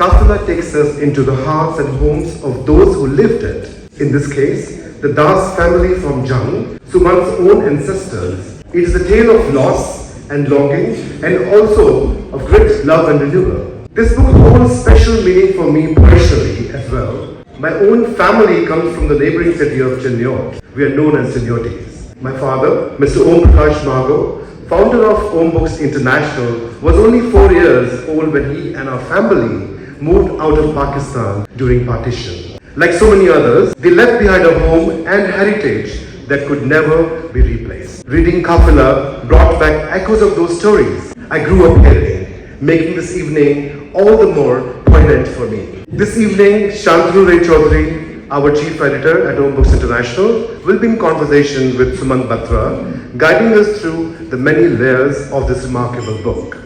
Kafila takes us into the hearts and homes of those who lived it. In this case, the Das family from Jang, Suman's own ancestors. It is a tale of loss and longing and also of great love and renewal. This book holds special meaning for me personally as well. My own family comes from the neighboring city of Chinyot. We are known as Chinyotis. My father, Mr. Om Prakash Mago, founder of Om Books International, was only 4 years old when he and our family moved out of Pakistan during partition. Like so many others, they left behind a home and heritage that could never be replaced. Reading Kafila brought back echoes of those stories I grew up hearing, making this evening all the more poignant for me. This evening, Shantanu Ray Chaudhary, our chief editor at Om Books International, will be in conversation with Sumant Batra, guiding us through the many layers of this remarkable book.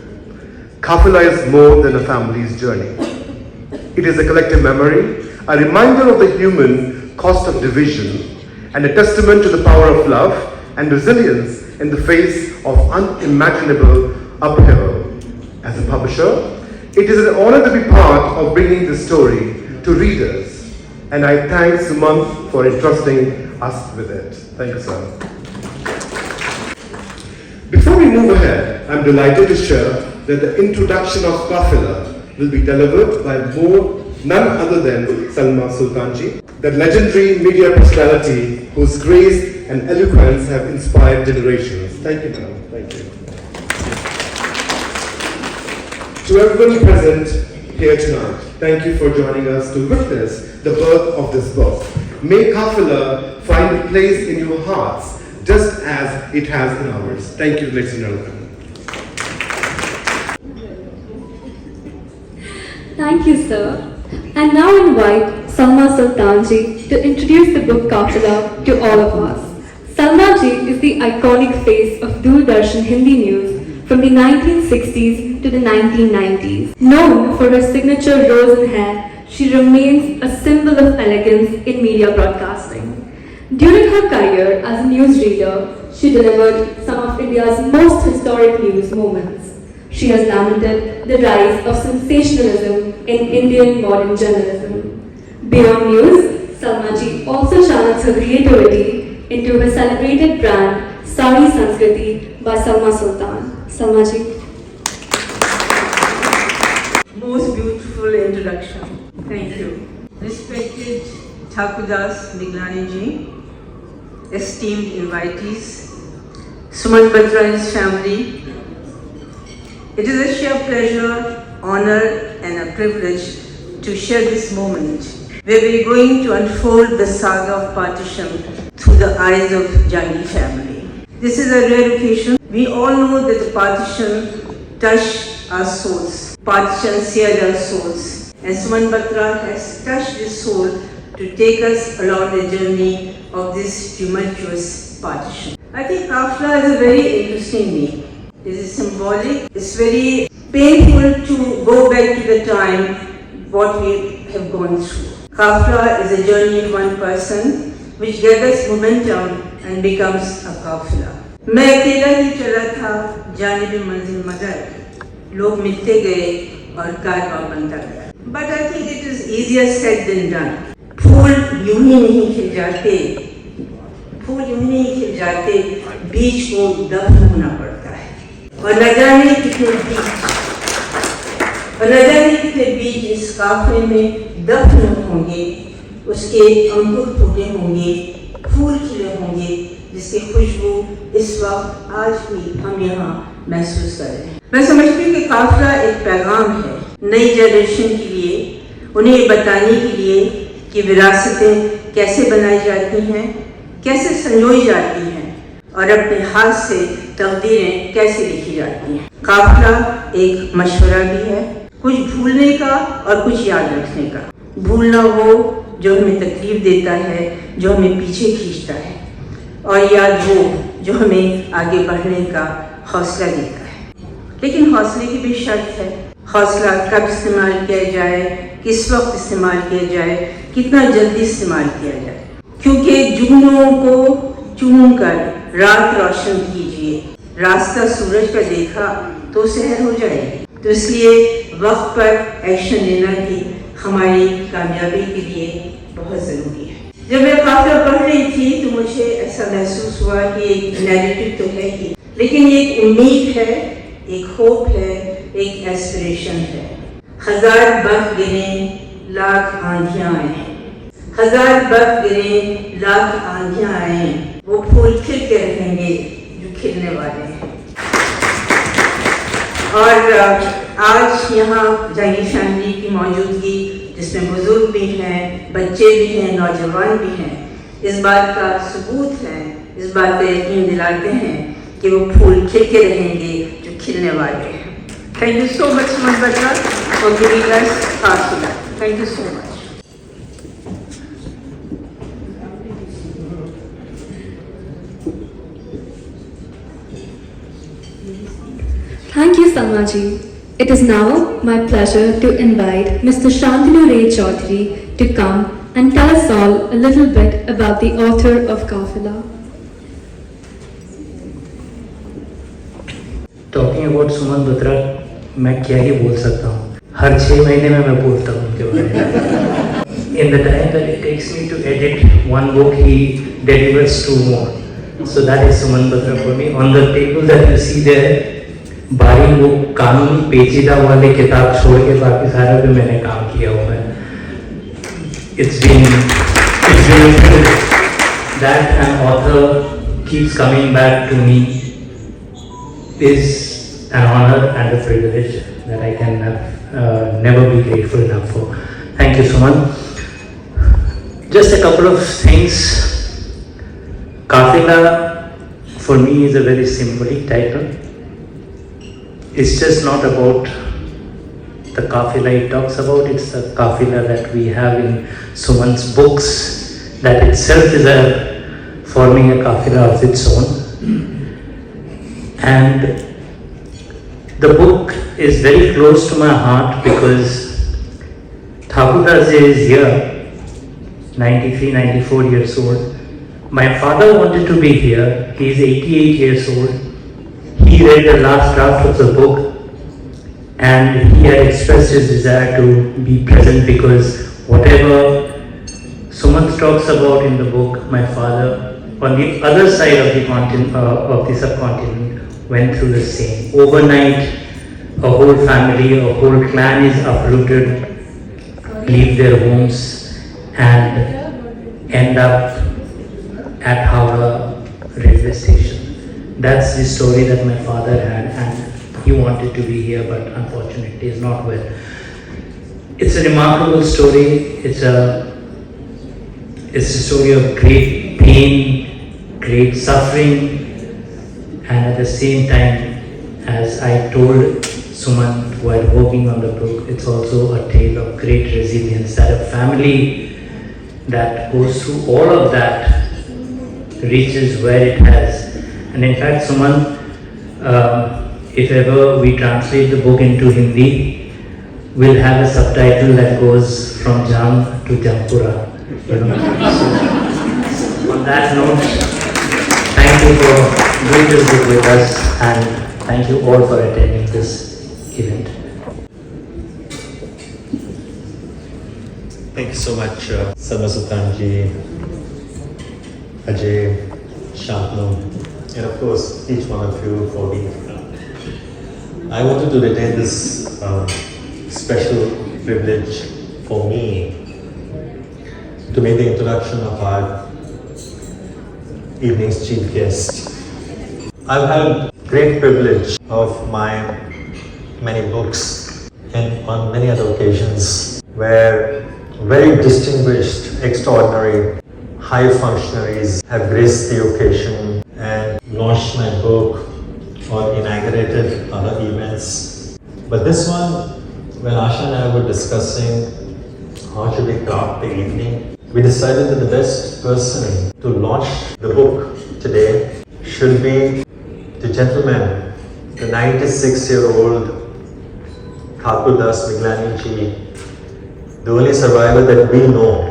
Kafila is more than a family's journey. It is a collective memory, a reminder of the human cost of division, and a testament to the power of love and resilience in the face of unimaginable upheaval. As a publisher, it is an honor to be part of bringing this story to readers, and I thank Sumant for entrusting us with it. Thank you, sir. Before we move ahead, I'm delighted to share that the introduction of Kafila will be delivered by none other than Salma Sultanji, that legendary media personality whose grace and eloquence have inspired generations. Thank you, ma'am. Thank you. To everyone present here tonight, thank you for joining us to witness the birth of this book. May Kafila find a place in your hearts just as it has in ours. Thank you, ladies and gentlemen. Thank you, sir. And now invite Salma Sultanji to introduce the book Kafila to all of us. Salma ji is the iconic face of Doordarshan Hindi news from the 1960s to the 1990s. Known for her signature rose in hair, she remains a symbol of elegance in media broadcasting. During her career as a newsreader, she delivered some of India's most historic news moments. She has lamented the rise of sensationalism in Indian modern journalism. Beyond news, Salma ji also channels her creativity into her celebrated brand, Sari Sanskriti by Salma Sultan. Salma ji. Most beautiful introduction. Thank you. Respected Thakurdas Niglani ji, esteemed invitees, Sumant Batra and his family, it is a sheer pleasure, honor and a privilege to share this moment where we are going to unfold the saga of partition through the eyes of Jangi family. This is a rare occasion. We all know that the partition touched our souls. Partition seared our souls. And Sumant Batra has touched his soul to take us along the journey of this tumultuous partition. I think Kafila is a very interesting name. It is symbolic. It's very painful to go back to the time what we have gone through. Kafila is a journey of one person which gathers momentum and becomes a Kafila. मैं अकेला ही चला था जानिब मंजिल मगर लोग मिलते गए और कारवां बनता गया. But I think it is easier said than done. फूल यूं ही नहीं खिल जाते, फूल यूं ही नहीं खिल जाते, बीज को दफन होना पड़ता है. और न जाने कितने बीज इस काफले में दफन होंगे, उसके अंकुर फूटे होंगे, फूल खिले होंगे, जिसकी खुशबू इस वक्त आज भी हम यहाँ महसूस कर रहे हैं. मैं समझती हूँ कि काफिला एक पैगाम है नई जनरेशन के लिए, उन्हें ये बताने के लिए कि विरासतें कैसे बनाई जाती हैं, कैसे संजोई जाती हैं और अपने हाथ से तकदीरें कैसे लिखी जाती हैं. काफिला एक मशवरा भी है, कुछ भूलने का और कुछ याद रखने का. भूलना वो जो हमें तकलीफ देता है, जो हमें पीछे खींचता है, और याद वो जो हमें आगे बढ़ने का हौसला देता है. लेकिन हौसले की भी शर्त है. हौसला कब इस्तेमाल किया जाए, किस वक्त इस्तेमाल किया जाए, कितना जल्दी इस्तेमाल किया जाए. क्योंकि जुगनुओं को चूम कर रात रोशन कीजिए, रास्ता सूरज का देखा तो सहर हो जाएगी. तो इसलिए वक्त पर एक्शन लेना भी हमारी कामयाबी के लिए बहुत ज़रूरी है। जब मैं काफिला पढ़ रही थी तो मुझे ऐसा महसूस हुआ कि एक नैरेटिव तो है ही, लेकिन एक उम्मीद है, एक होप है, एक एस्पिरेशन है। हजार बर्फ गिरे लाख आंधियां आए, हजार बर्फ गिरे लाख आंधियां आए, वो फूल खिल के रहेंगे जो खिलने वाले हैं। और आज यहाँ जंगी फैमिली की मौजूदगी, जिसमें बुजुर्ग भी हैं, बच्चे भी हैं, नौजवान भी हैं, इस बात का सबूत है, इस बात का यकीन दिलाते हैं कि वो फूल खिल के रहेंगे जो खिलने वाले हैं। Thank you so much Suman Batra for giving us Kafila. Thank you so much. Thank you, Salma ji. It is now my pleasure to invite Mr. Shantanu Ray Chaudhary to come and tell us all a little bit about the author of Kafila. Talking about Suman Batra, मैं क्या ही बोल सकता हूँ। हर 6 महीने में मैं बोलता हूँ उनके बारे में। In the time that it takes me to edit one book, he delivers 2 more. So that is Suman Batra for me. On the table that you see there, बारी वो कानूनी पेचीदा वाले किताब छोड़ के बाकी सारे पे मैंने काम किया हुआ है। It's been that an author keeps coming back to me is an honor and a privilege that I can never be grateful enough for. Thank you, Suman. Just a couple of things. Kafila for me is a very symbolic title. It's just not about the kafila it talks about, it's the kafila that we have in Suman's books, that itself is forming a kafila of its own. And the book is very close to my heart because Thakurdas is here, 93, 94 years old. My father wanted to be here, he is 88 years old. He read the last draft of the book and he had expressed his desire to be present because whatever Suman talks about in the book, my father on the other side of the continent, of the subcontinent, went through the same. Overnight, a whole family, a whole clan is uprooted, leave their homes and end up at Howrah railway station. That's the story that my father had, and he wanted to be here, but unfortunately is not well. It's a remarkable story. It's a story of great pain, great suffering, and at the same time, as I told Suman while working on the book, it's also a tale of great resilience, that a family that goes through all of that reaches where it has. And in fact, Suman, if ever we translate the book into Hindi, we'll have a subtitle that goes from Jam to Jampura. You know? So, on that note, thank you for doing this book with us, and thank you all for attending this event. Thank you so much, Salma Sultanji, Ajay, Shantanu, and of course each one of you for being here. I wanted to retain this special privilege for me to make the introduction of our evening's chief guest. I've had great privilege of my many books and on many other occasions where very distinguished, extraordinary, high functionaries have graced the occasion and launched my book or inaugurated other events. But this one, when Asha and I were discussing how should we craft the evening, we decided that the best person to launch the book today should be the gentleman, the 96-year-old Thakurdas Miglani ji, the only survivor that we know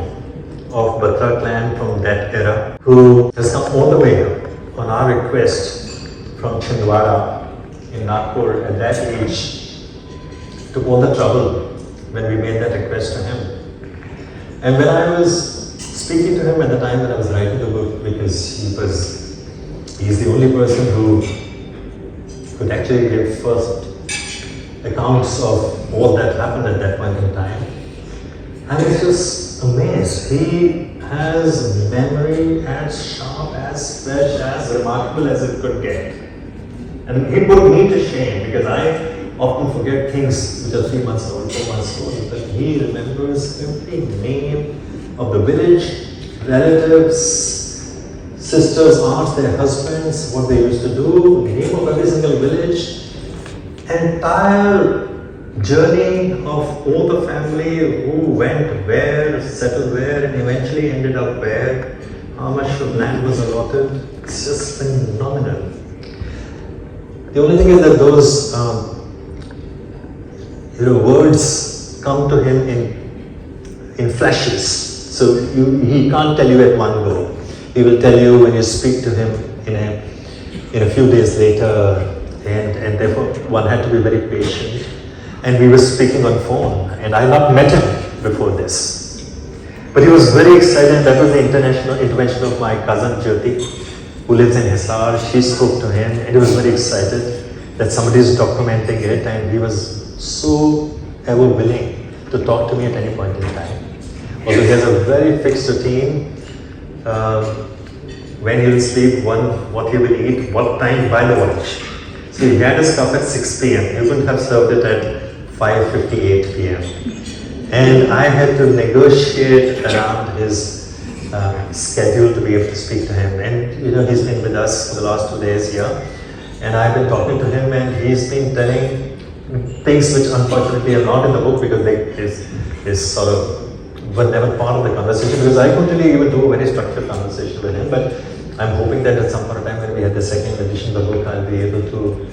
of Batra clan from that era, who has come all the way on our request from Chhindwara in Nagpur at that age took all the trouble when we made that request to him. And when I was speaking to him at the time when I was writing the book, because he's the only person who could actually give first accounts of all that happened at that point in time. I was just amazed. He has memory as sharp, as fresh, as remarkable as it could get. And he put me to shame because I often forget things which are 3 months old, 4 months old, but he remembers every name of the village, relatives, sisters, aunts, their husbands, what they used to do, name of every single village, entire journey of all the family, who went where, settled where, and eventually ended up where, how much of land was allotted. It's just phenomenal. The only thing is that those words come to him in flashes. So he can't tell you at one go. He will tell you when you speak to him in a few days later, and therefore one had to be very patient. And we were speaking on phone, and I had not met him before this. But he was very excited. That was the intervention of my cousin Jyoti, who lives in Hisar. She spoke to him, and he was very excited that somebody is documenting it, and he was so ever willing to talk to me at any point in time. Also, he has a very fixed routine. When he will sleep, what he will eat, what time, by the watch. So he had his cup at 6 p.m. He couldn't have served it at 5:58 p.m. And I had to negotiate around his schedule to be able to speak to him. And he's been with us for the last 2 days here. And I've been talking to him, and he's been telling things which unfortunately are not in the book because they sort of were never part of the conversation, because I couldn't really even do a very structured conversation with him. But I'm hoping that at some point in time when we have the second edition of the book, I'll be able to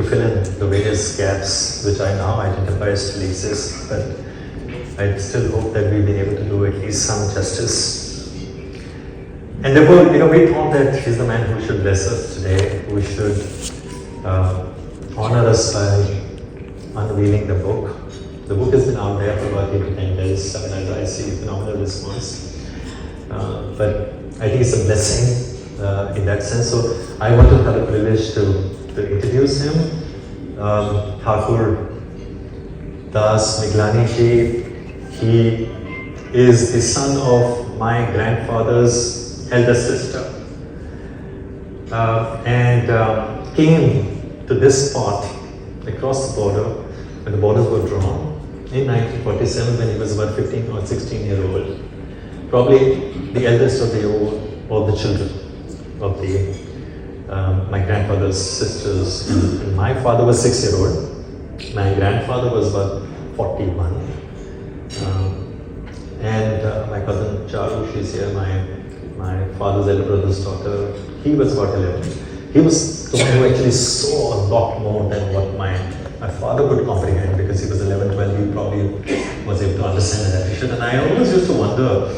fill in the various gaps which I now identify still exist. But I still hope that we've been able to do at least some justice. And therefore, we thought that he's the man who should bless us today, who should honor us by unveiling the book. The book has been out there for about 8 to 10 days, and I see phenomenal response. But I think it's a blessing in that sense. So I want to have the privilege to introduce him. Thakur Das Miglani ji. He is the son of my grandfather's elder sister, and came to this spot across the border when the borders were drawn in 1947 when he was about 15 or 16 years old. Probably the eldest of all the children of my grandfather's sisters. And my father was 6-year-old. My grandfather was about 41. And my cousin Charu, she's here, my father's elder brother's daughter, he was about 11. He was the one who actually saw a lot more than what my father could comprehend, because he was 11, 12, he probably was able to understand that vision. And I always used to wonder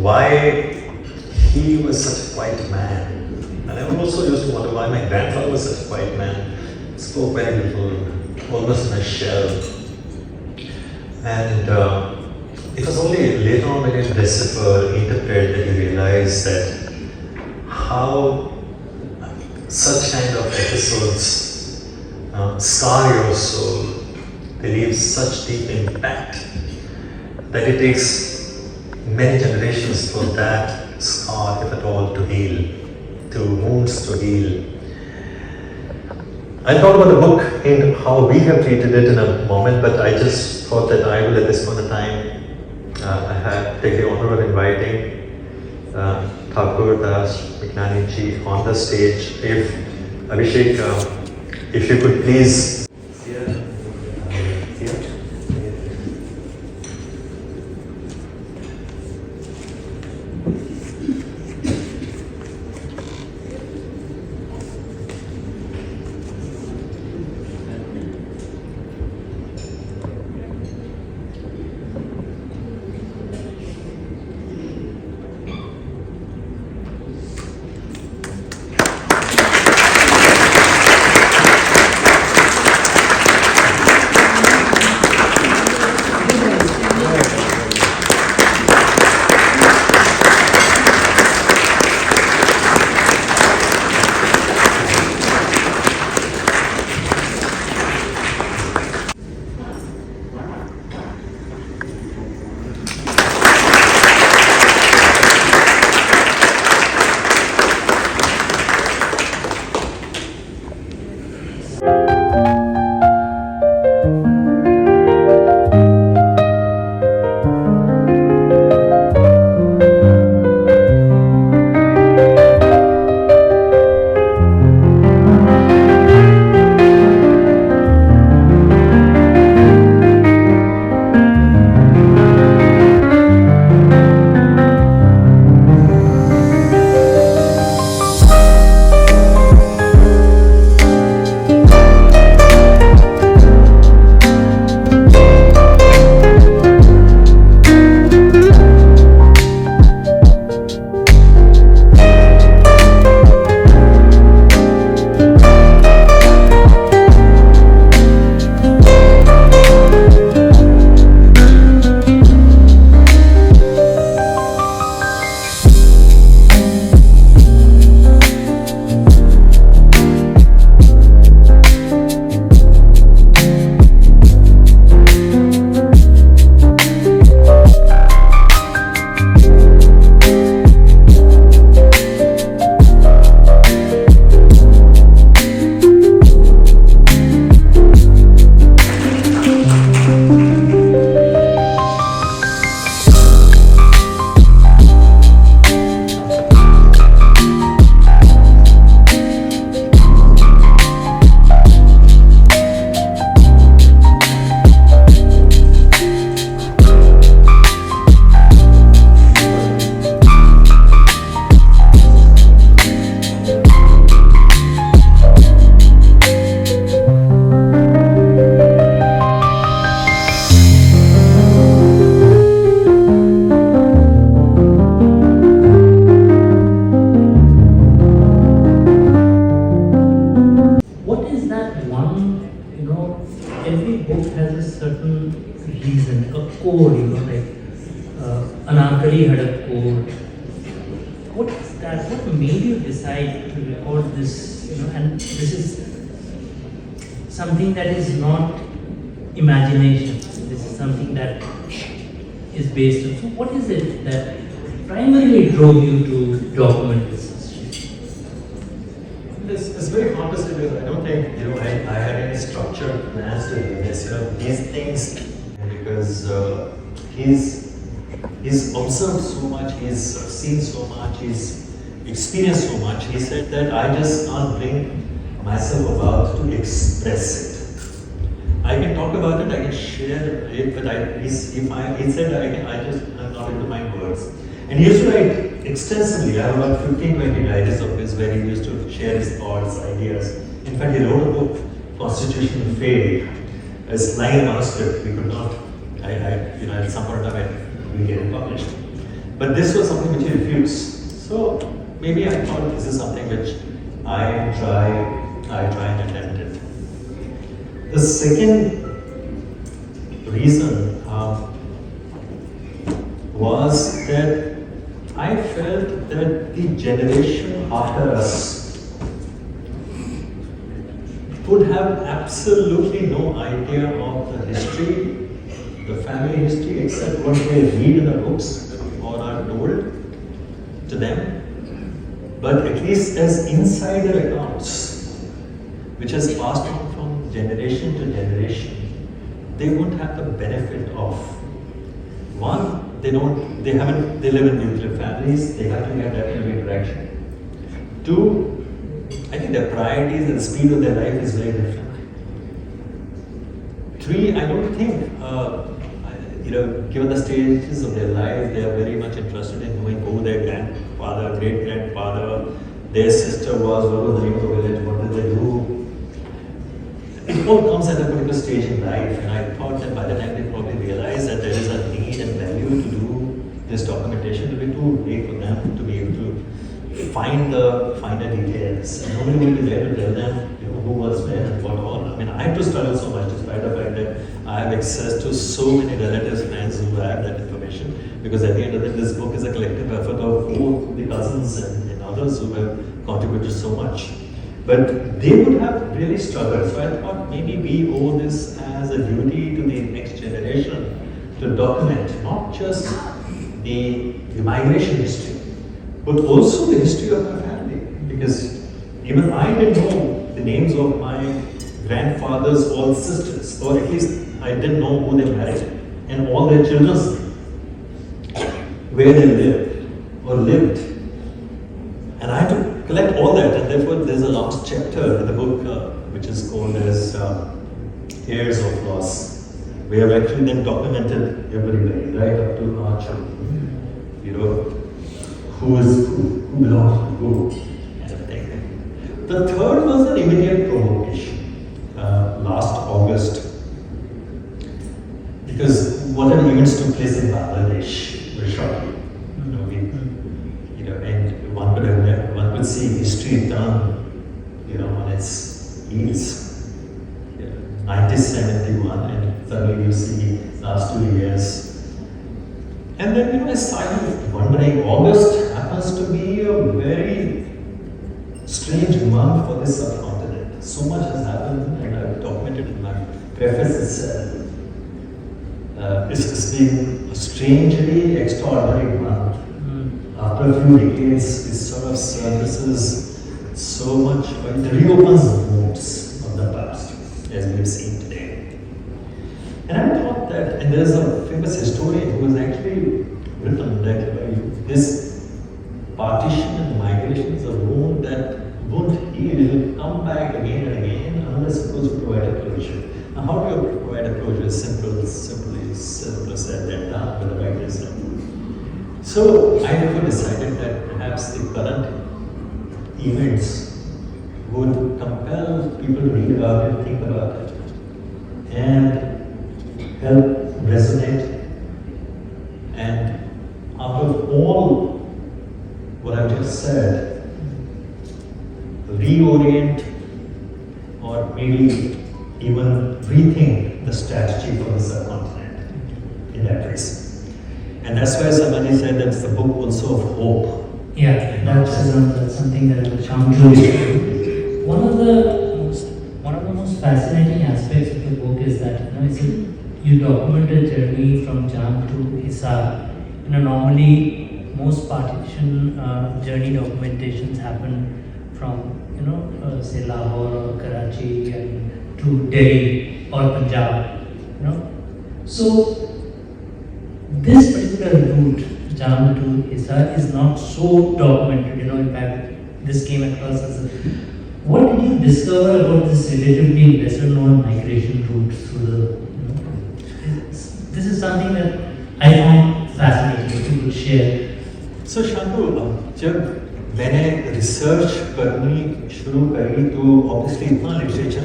why he was such a quiet man. And I also used to wonder why my grandfather was such a quiet man, spoke very little, almost in a shell. And it was only later on when I interpreted that he realized that how such kind of episodes scar your soul. They leave such deep impact that it takes many generations for that scar, if at all, to heal, to wounds to heal. I thought about the book and how we have treated it in a moment, but I just thought that I will at this point in time take the honor of inviting Thakur Das Miglani ji on the stage. If Abhishek, if you could please. every book has a certain reason, a code, like Anarkali had a code. What is that? What made you decide to record this? And this is something that is not imagination. This is something that is based on. So, what is it that primarily drove you to document this history? It's very hard to say because I don't think I had any structured plans to do this. These things because he's observed so much, he's seen so much, he's experienced so much. He said that I just can't bring myself about to express it. I can talk about it, I can share it, but he said I'm not into my words. And he used to write extensively. I have about 15-20 diaries of his where he used to share his thoughts, ideas. In fact, he wrote a book, Constitution Failed. It's lying in manuscript. We could not, at some point in time, we get it published. But this was something which he refused. So maybe I thought this is something which I try and attempt it. The second reason was that I felt that the generation after us would have absolutely no idea of the history, the family history, except what they read in the books or are told to them, but at least as insider accounts, which has passed on from generation to generation, they won't have the benefit of. One, they live in nuclear families, they have to get that kind of interaction. Two, I think their priorities and the speed of their life is very different. Three, I don't think, given the stages of their life, they are very much interested in knowing who their grandfather, great-grandfather, their sister was, what was the name of the village, what did they do. It all comes at a particular stage in life, and I thought that by the time they probably realize that there is a need and value to do this documentation, it will be too late for them to be able to find the finer details. And nobody will be there to tell them who was where and what all. I mean, I had to struggle so much despite the fact that I have access to so many relatives, friends who have that information, because at the end of the day, this book is a collective effort of both the cousins and others who have contributed so much. But they would have really struggled. So I thought maybe we owe this as a duty to the next generation to document not just the migration history, but also the history of my family. Because even I didn't know the names of my grandfather's all sisters, or at least I didn't know who they married, and all their children's names, where they lived. And I had to collect all that, and therefore there's a last chapter in the book which is called as Heirs of Loss. We have actually then documented everybody, right up to our children. Who belongs to who, and everything. The third was an immediate provocation last August, because whatever events took place in Bangladesh were shocking. And one could see history turn, on its heels. 1971, and suddenly you see last 2 years. And then, I started wondering, August happens to be a very strange month for this subcontinent. So much has happened, and I've documented in my preface itself. It's been a strangely extraordinary month. After a few decades, it sort of surfaces so much, it reopens the wounds of the past, as we've seen today. And I thought that, and there's a famous historian who has actually written that this partition and migration is a wound that won't heal, it will come back again and again unless, of course, you provide a closure. Now, how do you provide a closure? Simply said than done with the right result. So I therefore decided that perhaps the current events would compel people to read about it, think about it, and help resonate. And out of all what I've just said, reorient or maybe even rethink the strategy for the subcontinent in that race. And that's why somebody said that's the book also of hope. Yeah, that's something that Sham drew. One of the most fascinating aspects of the book is that you document a journey from Jam to Hisar. Normally most partition journey documentations happen from say Lahore or Karachi and to Delhi or Punjab. So this particular route, Jam to Hisar, is not so documented. In fact, this came across as a. What did you discover about this relatively lesser known migration route through the? This is something that I found fascinating. If you could share. So Shantu, जब मैंने research करनी शुरू करी तो obviously इतना literature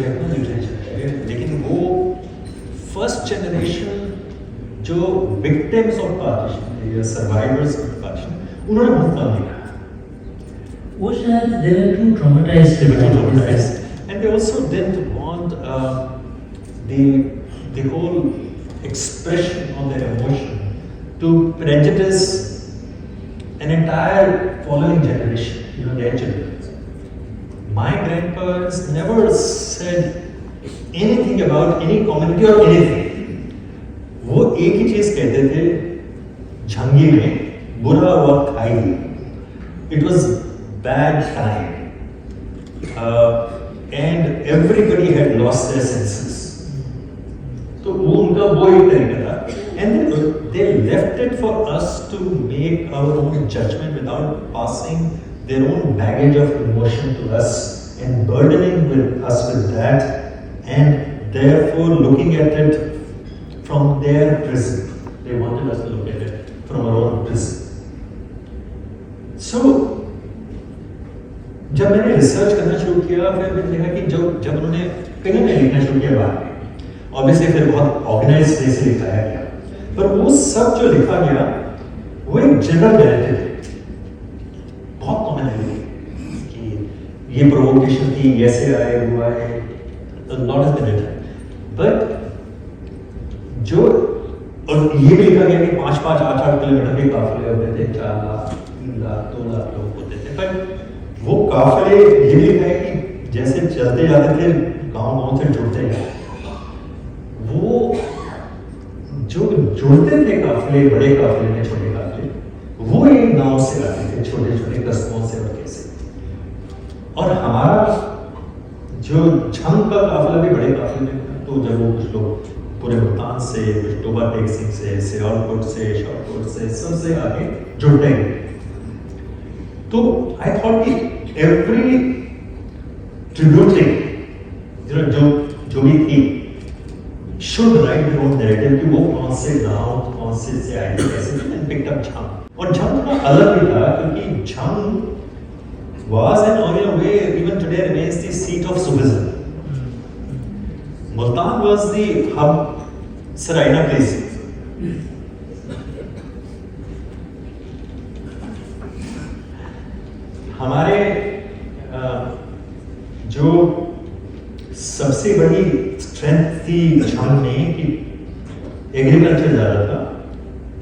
है, लेकिन वो फर्स्ट जनरेशन जो विक्टिम्स ऑफ पार्टीशन या सर्वाइवर्स ऑफ पार्टीशन उन्होंने बहुत कम लिखा। वो शायद they were too traumatized, and they also didn't want the whole expression of their emotion to prejudice an entire following generation, their children. My grandparents never said anything about any community or anything. वो एक ही चीज कहते थे, झंगी में बुरा वक्त आई. It was bad time, and everybody had lost their senses. तो वो उनका वो एक तरीका था. And they left it for us to make our own judgment without passing their own baggage of emotion to us and burdening us with that, and therefore looking at it from their prison. They wanted us to look at it from our own prison. So, जब मैंने research करना शुरू किया, फिर मैंने देखा कि जब उन्होंने कहीं ना लिखना शुरू किया बाद में, ऑब्वियसली फिर बहुत ऑर्गेनाइज्ड वे से लिखाया गया, पर वो सब जो लिखा गया वो एक जनरल नैरेटिव है, बहुत कॉमन है कि ये प्रोवोकेशन थी, ऐसे आए हुआ है, लॉट ऑफ द बट जो और ये भी लिखा गया कि 5-5, 8-8 किलोमीटर के काफिले होते थे, 4 लाख, 3 लाख, 2 लाख लोग होते थे, पर वो काफिले ये भी लिखा है कि जैसे चलते जाते थे गांव से जुड़ते गए, वो जो जुड़ते थे काफिले, बड़े काफिले में छोटे काफिले, वो एक गांव से आते थे, छोटे छोटे कस्बों से और कैसे, और हमारा जो झंग का काफिला भी बड़े काफिले में था, तो जब वो कुछ लोग पूरे मुल्तान से, कुछ टोबा टेक सिंह से, सियालकोट से, शाहकोट से, सबसे आगे जुड़ते गए, तो आई थॉट कि एवरी ट्रिब्यूटरी जो भी थी should write their own narrative कि वो कौन से गांव, कौन से आए कैसे, and picked up झंग. और झंग थोड़ा अलग भी था क्योंकि Jhang was and in a way even today remains the seat of Sufism. Multan was the hub, Saraina place. हमारे जो सबसे बड़ी स्ट्रेंथ थी झंग में कि एग्रीकल्चर ज़्यादा था,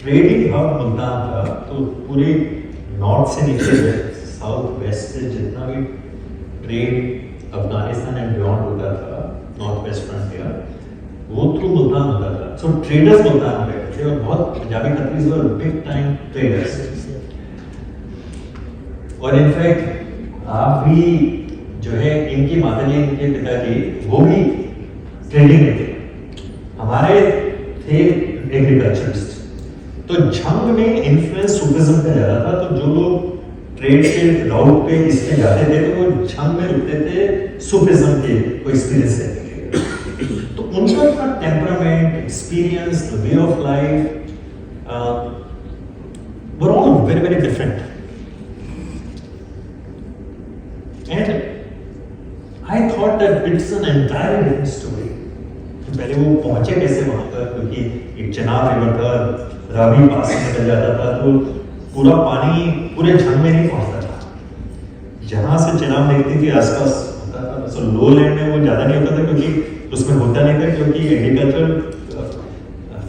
ट्रेडिंग हब मुल्तान था, तो पूरे नॉर्थ से नीचे साउथ वेस्ट से जितना भी ट्रेड अफगानिस्तान एंड बियॉन्ड होता था, नॉर्थ वेस्ट फ्रंटियर, वो थ्रू मुल्तान होता था. सो ट्रेडर्स मुल्तान में बैठे थे और बहुत Punjabi countries were big time traders. और इनफैक्ट आप भी जो है इनकी माताजी, इनके पिताजी, वो भी ट्रेडिंग में थे, हमारे थे एग्रीकल्चरिस्ट. तो झंग में इन्फ्लुएंस सूफिज्म का ज़्यादा था, तो जो लोग ट्रेड के राउट पे इसमें जाते थे तो वो झंग में रुकते थे सूफिज्म के कोई एक्सपीरियंस लेने के लिए. तो उनका अपना temperament, experience, the way of life were all very very different. And I thought that it's an entirely different story. तो पहले वो पहुंचे कैसे वहां पर, क्योंकि एक चनाब रिवर था, रावी पास से निकल जाता था, तो पूरा पानी पूरे झंग में नहीं पहुंचता था. जहां से चनाब देखती थी आसपास होता था, तो लो लैंड में वो ज्यादा नहीं होता था क्योंकि उसमें होता नहीं था क्योंकि एग्रीकल्चर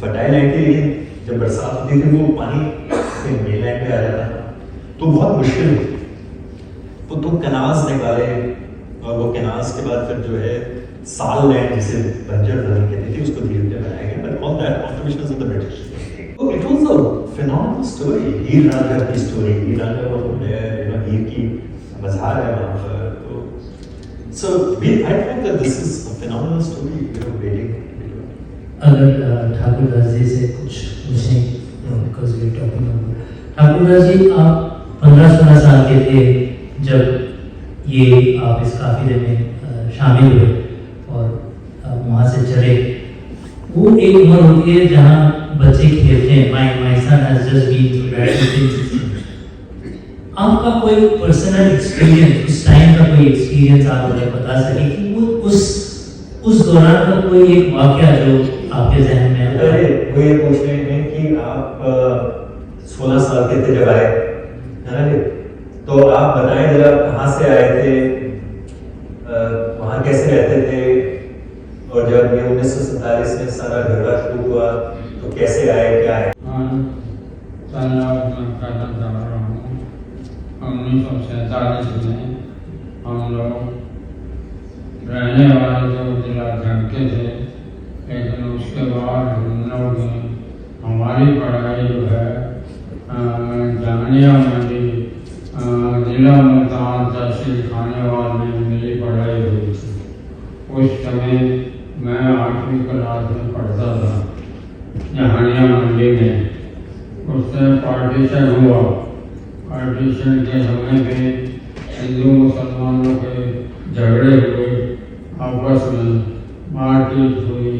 फर्टाइल लैंड थी, लेकिन जब बरसात होती थी वो पानी मेन लैंड पे आ जाता था, तो बहुत मुश्किल हुई। तो कनाल्स निकाले और वो कनाल्स के बाद फिर जो है साल लैंड जिसे बंजर जमीन कहती थी उसको धीरे धीरे बनाया गया, but all that contributions of the British. तो it was a phenomenal story, Heer Ranjha की स्टोरी, हीर रांझा वो हीर की मज़ार है वहाँ पर। तो so I think that this is a phenomenal story waiting. अगर ठाकुर दास जी से कुछ पूछें, because we are talking about Thakur Das ji, आप 15-16 साल के थे जब ये आप इस काफिले में शामिल हुए और वहाँ से चले। वो एक उम्र होती है जहाँ बच्चे खेलते हैं, my son has just been through that. आपका कोई पर्सनल एक्सपीरियंस, उस टाइम का कोई एक्सपीरियंस आप मुझे बता सके कि वो उस दौरान का कोई एक वाकया जो आपके जहन में है? अरे वो ये पूछ रहे हैं कि आप 16 साल के थे जब आए, है ना? तो आप बताएं जरा कहाँ से आए थे, वहाँ कैसे रहते थे, और जब ये 1947 में सारा झगड़ा शुरू हुआ तो कैसे आए, क्या है? मैं कहना चाह रहा हूँ 1947 में हम लोग रहने वाले जो जिला जंग के थे, लेकिन उसके बाद हम लोग ने हमारी पढ़ाई जो है जामिया मंडी जिला मुल्तान तहसील खानेवाल में मेरी पढ़ाई हुई थी। उस समय मैं 8वीं क्लास में पढ़ता था जामिया मंडी में। उससे पार्टीशन हुआ। पार्टीशन के समय पे हिंदू मुसलमानों के झगड़े हुए, आपस में मारपीट हुई,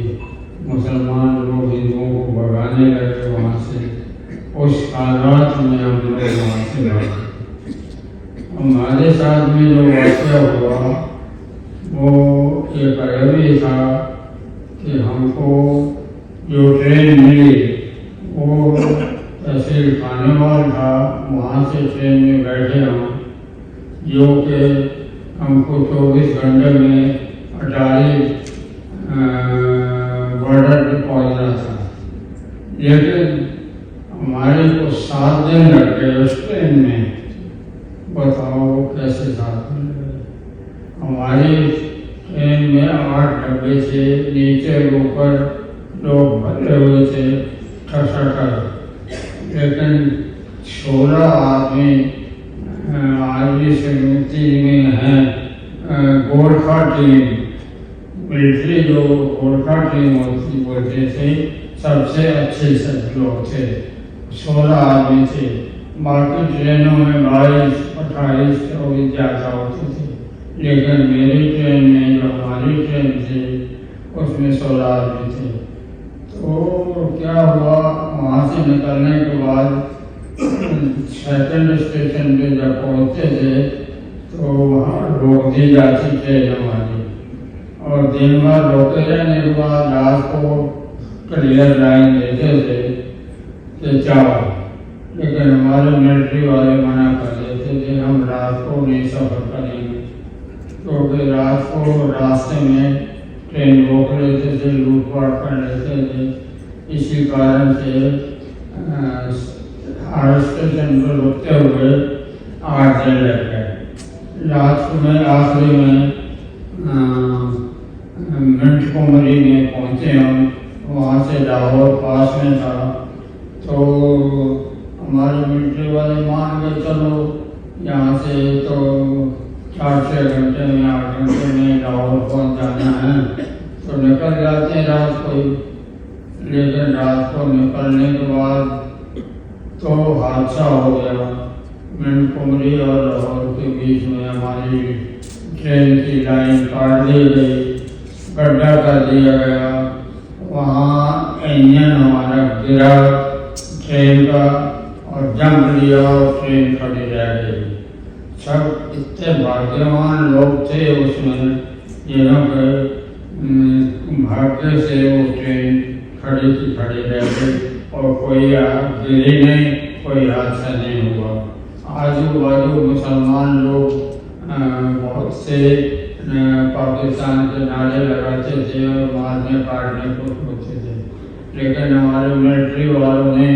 मुसलमान लोग हिंदुओं को भगाने लगे वहाँ से। उस हालात में हम लोग वहाँ से भागे। हमारे साथ में जो वाक़या हुआ वो ये करीबी था कि हमको जो ट्रेन मिली वो तहसील खानेवाल था, वहाँ से ट्रेन में बैठे हम, जो कि हमको 24 घंटे में अटारी बॉर्डर पे पहुँचना था। लेकिन हमारे को 7 दिन लग गए उस ट्रेन में। बताओ कैसे 7 दिन लगे? हमारी ट्रेन में 8 डब्बे थे, नीचे ऊपर लोग भरे हुए थे ठसठस, लेकिन 16 आदमी आर्मी समिति में हैं। गोरखा टीम, मिलिट्री जो गोरखा टीम होती बोलते थे, सबसे अच्छे सब लोग थे। 16 आदमी थे। बाकी ट्रेनों में 22, 28, 24 ज़्यादा होते थे, लेकिन मेरी ट्रेन में जो हमारी ट्रेन थी उसमें 16 आदमी थे। तो क्या हुआ, वहाँ से निकलने के बाद सेकंड स्टेशन पे जब पहुँचते थे तो वहाँ रोक दी जाती ट्रेन हमारी, और दिन भर रोके रहने के बाद रात को क्लियर लाइन देते थे कि जाओ, लेकिन हमारे मिलिट्री वाले मना कर देते थे, हम रात को नहीं सफ़र करेंगे, क्योंकि रात को रास्ते में ट्रेन रोक लेते थे, लूटपाट कर लेते थे। इसी कारण से हर स्टेशन पर रुकते हुए 8 दिन लग गए। लास्ट में आखिरी में मिंट कुमरी में पहुँचे हम, वहाँ से लाहौर पास में था। तो हमारे मिलिट्री वाले मान गए चलो यहाँ से तो 4-6 घंटे में 8 घंटे में लाहौर पहुँच जाना है, तो निकल जाते हैं रात को ही। लेकिन रात को निकलने के बाद तो हादसा हो गया। मिंट कुमरी और लाहौर के बीच में हमारी ट्रेन की लाइन काट दी गई, गड्ढा कर दिया गया। वहाँ इंजन हमारा गिरा ट्रेन का और जंप लिया और ट्रेन खड़ी रह गई। सब इतने भाग्यवान लोग थे उसमें, जिन्होंने भाग्य से वो ट्रेन खड़ी की खड़ी रह गई और कोई गिरी नहीं, कोई हादसा नहीं हुआ। आजू बाजू मुसलमान लोग बहुत से पाकिस्तान के नारे लगाते थे और मारने काटने को होते थे, लेकिन हमारे मिलिट्री वालों ने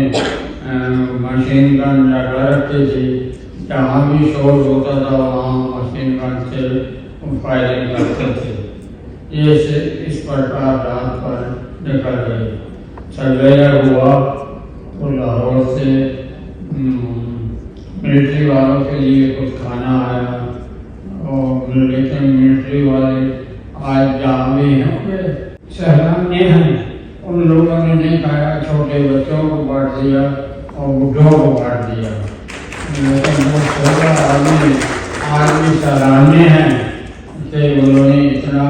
मशीन गन लगा रखी थी। जहाँ भी शोर होता था वहाँ मशीन गन से फायरिंग करते थे। ये से इस प्रकार रात पर निकल गए। सवेरा हुआ तो लाहौर से मिलिट्री वालों के लिए कुछ खाना आया, और लेकिन मिलिट्री वाले आज जहाँ भी होंगे सहलाने हैं, उन लोगों ने नहीं खाया, छोटे बच्चों को बांट दिया और बुढ़ों को बांट दिया। लेकिन वो छोटा आदमी आज भी सराहनीय हैं कि उन्होंने इतना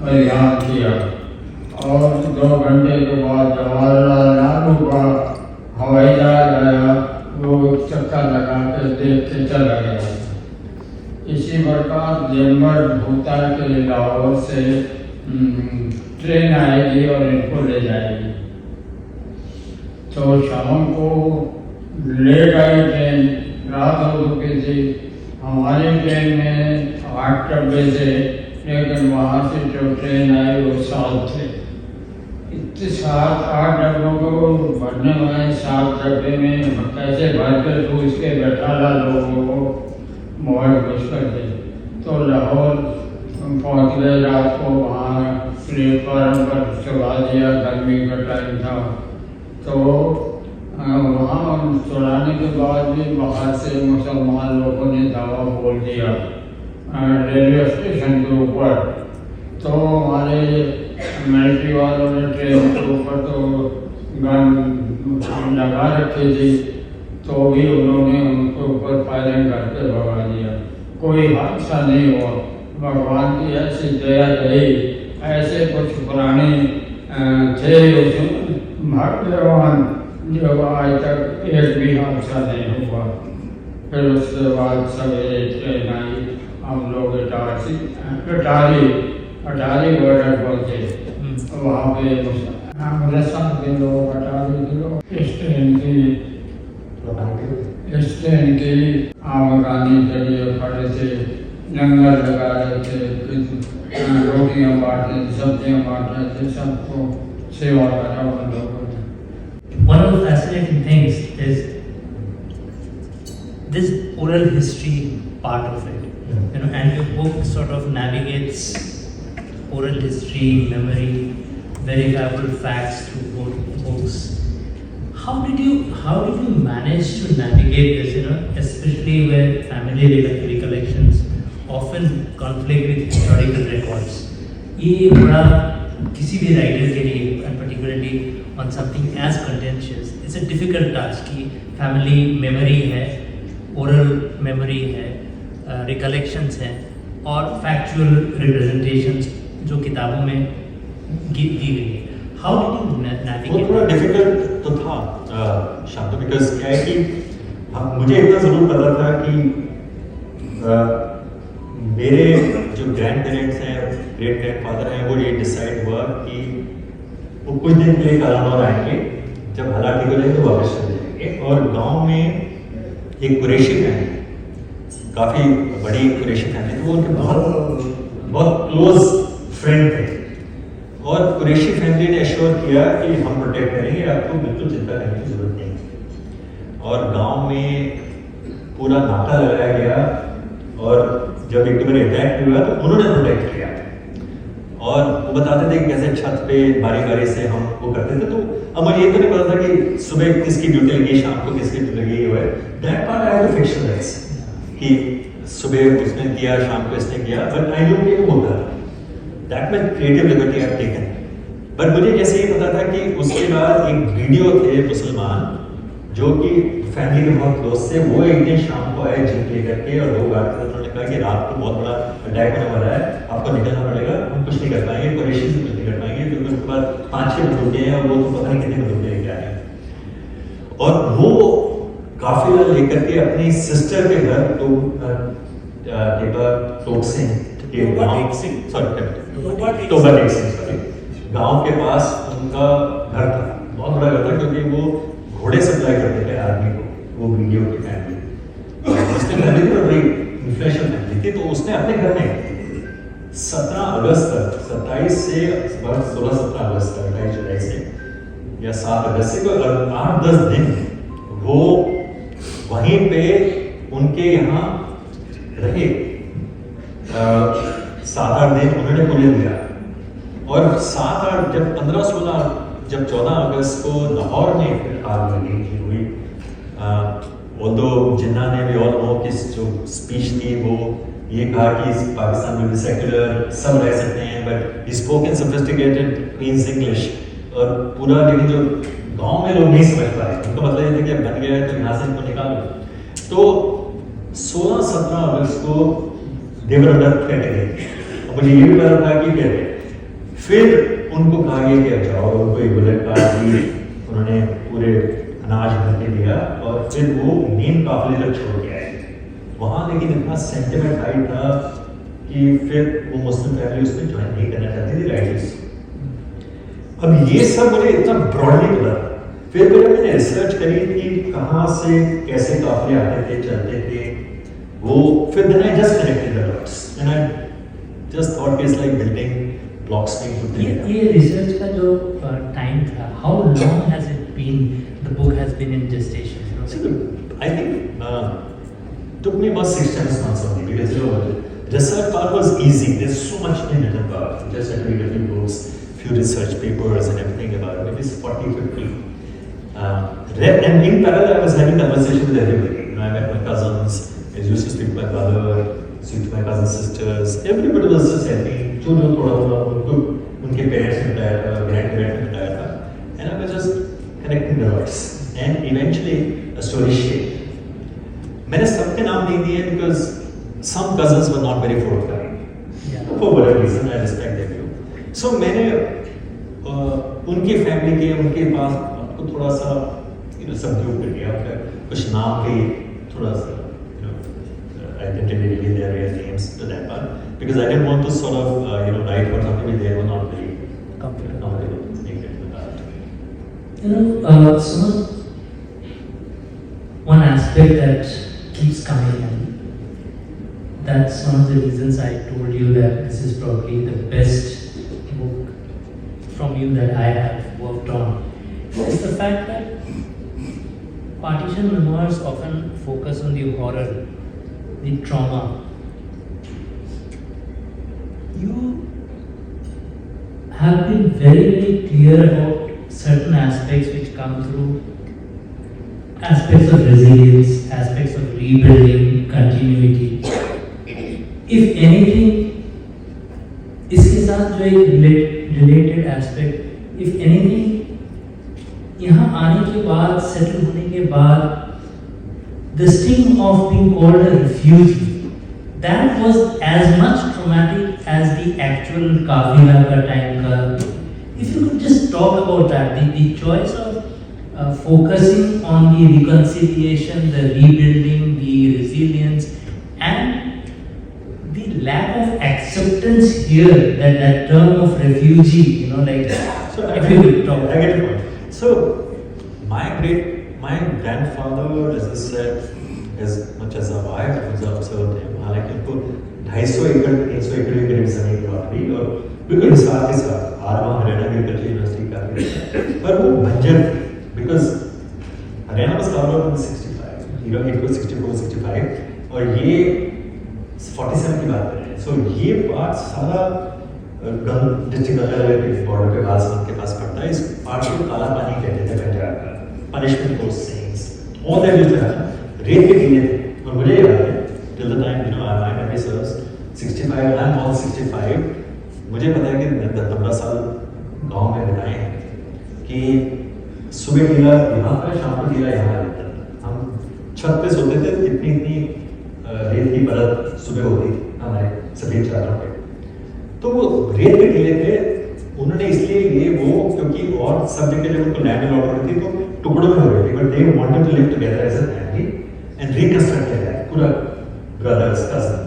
बलिदान किया। और 2 घंटे के बाद जवाहरलाल नेहरू का हवाई जहाज आया, वो चक्कर लगा के देख के चला गया। इसी प्रकार दिन भर भूता के लाहौर से ट्रेन आएगी और इनको ले जाएगी। तो शाम को लेट आई ट्रेन, रात हो चुकी थी। हमारी ट्रेन में 8 डब्बे थे, लेकिन वहाँ से जो ट्रेन आई वो 7 थे। इतने 7-8 डब्बों को भरने वाले 7 डब्बे में कैसे भर कर तो इसके बैठा लोगों को बहुत मुश्किल थे। तो लाहौर पहुँच गए रात को, वहाँ प्लेटफार्म पर चढ़ा दिया, गर्मी का टाइम था। तो वहाँ चढ़ाने के बाद भी बाहर से मुसलमान लोगों ने दावा बोल दिया रेलवे स्टेशन के ऊपर। तो हमारे मिलिट्री वालों ने ट्रेन के ऊपर तो गन लगा रखी थी, तो भी उन्होंने उनके ऊपर फायरिंग करके भगा दिया। कोई हादसा नहीं हुआ। भगवान की ऐसी दया रही। ऐसे कुछ पुराने थे भाग्यवान जो आज तक एक भी हादसा नहीं हुआ। फिर उसके बाद सवेरे ट्रेन आई, हम लोग अटारी बॉर्डर पहुँचे। वहाँ पे अमृतसर के लोग, अटारी के लोग इस ट्रेन की आमदनी के लिए खड़े थे, लंगर लगा रहे थे, रोटियाँ बांट रहे थे, सब्जियाँ बांट रहे थे, सबको सेवा करा उन लोगों ने। One of the fascinating things is this oral history part of it, and your book sort of navigates oral history, memory, verifiable facts through both books. How did you manage to navigate this? Especially where family recollections often conflict with historical records. ये बड़ा किसी भी writer के लिए, and particularly on something as contentious, it's a difficult task कि family memory है, oral memory है, recollections हैं, और factual representations जो किताबों में दी गई है। How did you navigate? वो थोड़ा डिफिकल्ट तो था शांत, बिकॉज क्या है कि मुझे इतना ज़रूर पता था कि मेरे जो ग्रैंड पेरेंट्स हैं, ग्रेट ग्रैंड फादर हैं, वो ये डिसाइड हुआ कि वो कुछ दिन के लिए कालानौर आएंगे, जब हालात ठीक हो जाएंगे तो वापस चले जाएंगे। और गांव में एक कुरैशी फैमिली, काफ़ी बड़ी कुरैशी फैमिली थी, वो उनके बहुत क्लोज फ्रेंड थे। और कुरैशी फैमिली ने एश्योर किया कि हम प्रोटेक्ट करेंगे, आपको बिल्कुल चिंता करने की जरूरत नहीं। और गांव में पूरा नाका लगाया गया, और जब एक बार अटैक हुआ तो उन्होंने प्रोटेक्ट किया। और वो बताते थे कि कैसे छत पे बारी बारी से हम वो करते थे। तो अब मुझे ये तो नहीं पता था कि सुबह किसकी ड्यूटी लगी, शाम को किसकी ड्यूटी लगी हुई है। That part I have fictionalise कि सुबह उसने किया, शाम को इसने किया, बट आई नो कि वो होता था। That my creative liberty I have taken. But मुझे कैसे ये पता था कि उसके बाद एक वीडियो थे मुसलमान जो कि फैमिली के बहुत क्लोज थे, वो एक दिन शाम को आए जीप लेकर के, और लोग आते थे, उन्होंने कहा कि रात को बहुत बड़ा अटैक होने वाला है, आपको निकलना पड़ेगा, हम कुछ नहीं कर पाएंगे, कुरैशी से कुछ नहीं कर पाएंगे, क्योंकि उनके पास 5-6 बंदूकें हैं और वो तो पता नहीं कितने बंदूकें लेके आए हैं। और वो काफिला लेकर के अपनी सिस्टर के घर गांव के पास उनका घर था, बहुत बड़ा घर था, क्योंकि वो घोड़े सप्लाई करते थे आर्मी को, वो वीडियो की फैमिली। उसने फैमिली थी, बड़ी इन्फ्लुएंशियल फैमिली थी, तो उसने अपने घर में 17 अगस्त तक, 27 से 16-17 अगस्त तक, 28 जुलाई से या 7 अगस्त से, कोई 8-10 दिन वो वहीं पे उनके यहाँ रहे। 7-8 दिन उन्होंने पुलिस दिया, और 7-8 जब 15-16 जब 14 अगस्त को लाहौर में फिर आग लगी थी हुई, ऑल्दो जिन्ना ने भी ऑल नो कि जो स्पीच थी वो ये कहा कि पाकिस्तान में भी सेक्युलर सब रह सकते हैं, but he spoke in sophisticated Queen's English, और पूरा लेकिन जो गांव में लोग नहीं समझ पाए, उनका मतलब ये था कि बन गया है तो यहाँ से इनको निकालो। तो 16-17 अगस्त को देवर अंडर थ्रेट है, मुझे ये भी पता था कि क्या है। फिर उनको कहा गया कि जाओ, उनको एक बुलेट कार दी, उन्होंने पूरे अनाज भर के दिया, और फिर वो मेन काफिले तक छोड़ के आए वहाँ। लेकिन इतना सेंटिमेंट हाई था कि फिर वो मुस्लिम फैमिली उसमें ज्वाइन नहीं करना चाहती थी, राइटर्स। अब ये सब मुझे इतना ब्रॉडली पता, फिर मैंने रिसर्च करी कि कहाँ से कैसे काफिले आते थे, चलते थे वो, फिर then I just connected the dots and I just thought it's like building blocks being put together. ये रिसर्च का जो टाइम था, how long has it been the book has been in gestation? So I think took me about 6-7 months only, because you know the research part was easy. There's so much in it about just had to read a few books, few research papers and everything about it. Maybe 40-50. And in parallel, I was having conversation with everybody. You know, I met my cousins. I used to speak to my brother, speak to my cousin sisters. Everybody was just helping. जो थोड़ा उनको उनके parents ने बताया था, grand parents ने बताया था, and I was just connecting the dots. And eventually, a story shaped. मैंने सबके नाम नहीं दिए because some cousins were not very forthcoming. For whatever reason, I respect their view. So मैंने उनकी फैमिली के उनके पास आपको थोड़ा सा सबड्यू कर दिया, कुछ नाम के थोड़ा सा I didn't really reveal their real names to that part, because I didn't want to sort of write for something they were not very comfortable with that. So one aspect that keeps coming in, that's one of the reasons I told you that this is probably the best book from you that I have worked on, is the fact that partition memoirs often focus on the horror, the trauma. You have been very, very clear about certain aspects which come through, aspects of resilience, aspects of rebuilding, continuity. If anything, इसके साथ जो एक related aspect, if anything, यहाँ आने के बाद, settle होने के बाद, the sting of being called a refugee, that was as much traumatic as the actual kafila ka time ka. If you could just talk about that, the choice of focusing on the reconciliation, the rebuilding, the resilience, and the lack of acceptance here, that term of refugee, So if you could talk. I get your point. So my grandfather, as I said, as much as I have observed him, हालांकि उनको 250 एकड़ 300 एकड़ के करीब जमीन थी, और बिल्कुल साथ ही साथ आरवा हरियाणा एग्रीकल्चर यूनिवर्सिटी का, पर वो बंजर थी, because Haryana was carved out in 65, it was 64-65, और ये 47 की बात करें, so ये पार्ट सारा डिस्ट्रिक्ट बॉर्डर पे बासमत के पास पड़ता है, इस पार्ट को काला पानी कहते थे पंजाब का, punishment for sins, all that used to happen, रेत के टीले थे, और मुझे याद है till the time my memory serves 65, I'm all 65, मुझे पता है कि 10-15 साल गांव में बिताए हैं कि सुबह टीला यहाँ पर, शाम को टीला यहाँ रहता था, हम छत पे सोते थे, इतनी रेत की परत सुबह होती थी हमारे सभी चादरों पे, तो वो रेत के टीले थे, उन्होंने इसलिए ये वो क्योंकि और सब जगह जब उनको लैंड अलॉट हुई थी तो टुकड़ों में हो गई थी, but they wanted to live together as a family and reconstruct किया जाए पूरा ब्रदर्स कजन,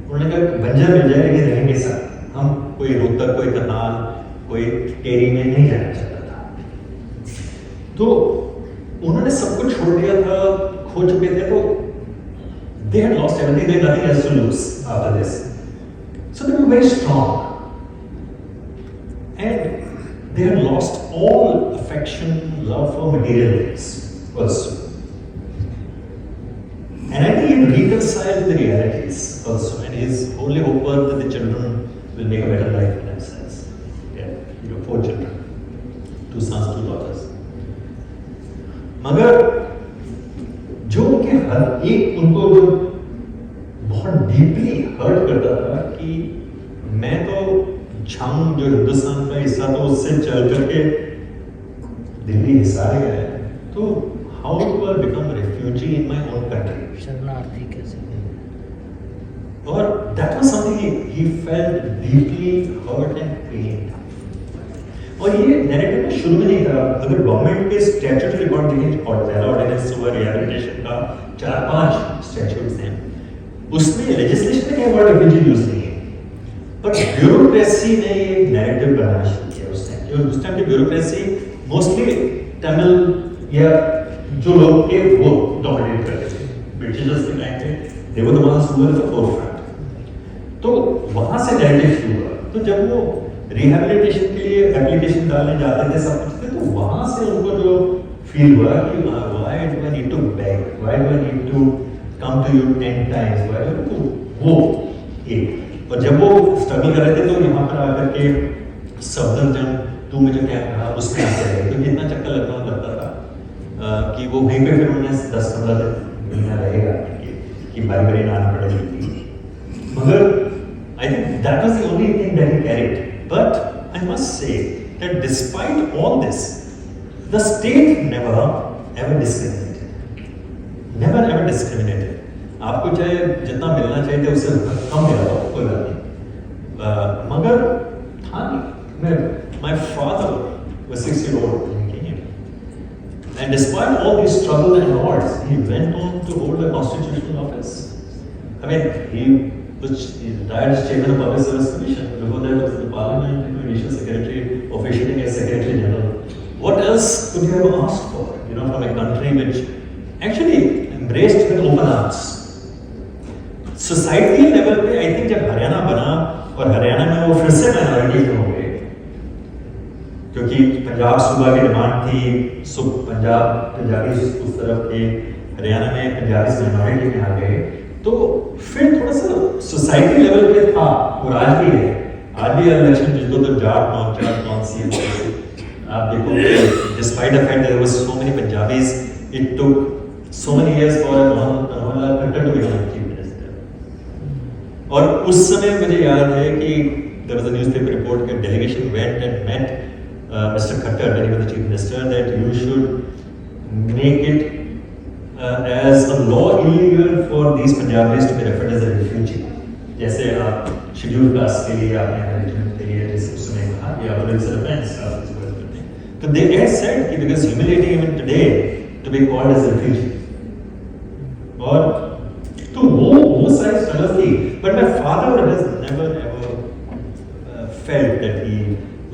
उन्होंने कहा बंजर मिल जाए लेकिन रहेंगे साथ, हम कोई रोहतक, कोई करनाल, कोई टेरी में नहीं जाना चाहता था, तो उन्होंने सब कुछ छोड़ दिया था, खो चुके थे, तो they had lost everything, they had nothing else to lose after this. So So they were very strong. And they had lost all affection, love for material things also. And I think he reconciled with the realities also. And his only hope was that the children will make a better life for themselves. Yeah, 4 children, 2 sons, 2 daughters. मगर जो उनके हर एक उनको बहुत deeply hurt करता था कि मैं तो झंग जो हिंदुस्तान का हिस्सा था उससे चल करके दिल्ली हिस्सा गया है, तो how to I become refugee in my own country, शरणार्थी कैसे और that was something he felt deeply hurt and pained. और ये नैरेटिव शुरू में नहीं था. अगर गवर्नमेंट के स्टैट्यूटरी रिकॉर्ड देखें और पहला ऑर्डिनेंस हुआ रिहैबिलिटेशन का 4-5 स्टैट्यूट्स हैं, उसमें लेजिस्लेशन में क्या वर्ड रेफ्यूजी यूज नहीं है, पर ब्यूरोक्रेसी ने ये नैरेटिव बनाना शुरू किया उस टाइम. और उस टाइम की ब्यूरोक्रेसी मोस्टली तमिल या जो लोग थे वो डोमिनेट करते थे. ब्रिटिशर्स के टाइम पे they were the ones who were the forefront. तो वहां से नैरेटिव शुरू हुआ. तो जब वो रिहैबिलिटेशन के लिए एप्लीकेशन डालने जाते थे सब कुछ थे, तो वहां से उनको जो फील हुआ कि why do I need to beg, why do I need to come to you 10 times, why do वो एक. और जब वो स्ट्रगल कर रहे थे तो यहाँ पर आकर के सफदरजंग तू मुझे क्या कहा उसमें आते रहे, क्योंकि इतना चक्कर लगता था कि वो वहीं पे फिर उन्हें 10-15 दिन मिलना रहेगा कि बारी बारी आना पड़ेगी. मगर I think that was the only thing that he carried. But I must say that despite all this, the state never ever discriminated. Never ever discriminated. आपको चाहे जितना मिलना चाहिए उससे कम मिला हो कोई बात नहीं. मगर था नहीं. My father was 6-year-old when he came. And despite all these struggles and odds, he went on to hold a constitutional office. I mean, he retired as chairman of Public Service Commission. Before that was the Parliament, initial secretary, officiating as Secretary General. What else could you have asked for? From a country which actually embraced with open arms. Society level पे I think जब हरियाणा बना और हरियाणा में वो फिर से minority हो गए, क्योंकि पंजाब सूबा की डिमांड थी, पंजाब पंजाबी उस तरफ थे, हरियाणा में पंजाबी माइनॉरिटी में आ गए, तो फिर थोड़ा सा सोसाइटी लेवल पे था. और आज भी है. आज भी इलेक्शन जिसको तो जाट नॉन सी आप देखो, despite the fact there was so many Punjabis, it took so many years for Manohar Lal Khattar to become chief minister. और उस समय मुझे याद है कि there was a newspaper report that delegation went and met Mr. Khattar when he was the chief minister that you should make it as a law illegal for these Punjabis to be referred as a refugee. जैसे आप schedule caste के लिए आपने habitat के लिए जैसे उसने कहा कि आप इट्स ऑफेंस आप इस बात करते हैं. तो they had said कि because humiliating even today to be called as a refugee. और तो वो सारी स्ट्रगल थी. But my father has never ever felt that he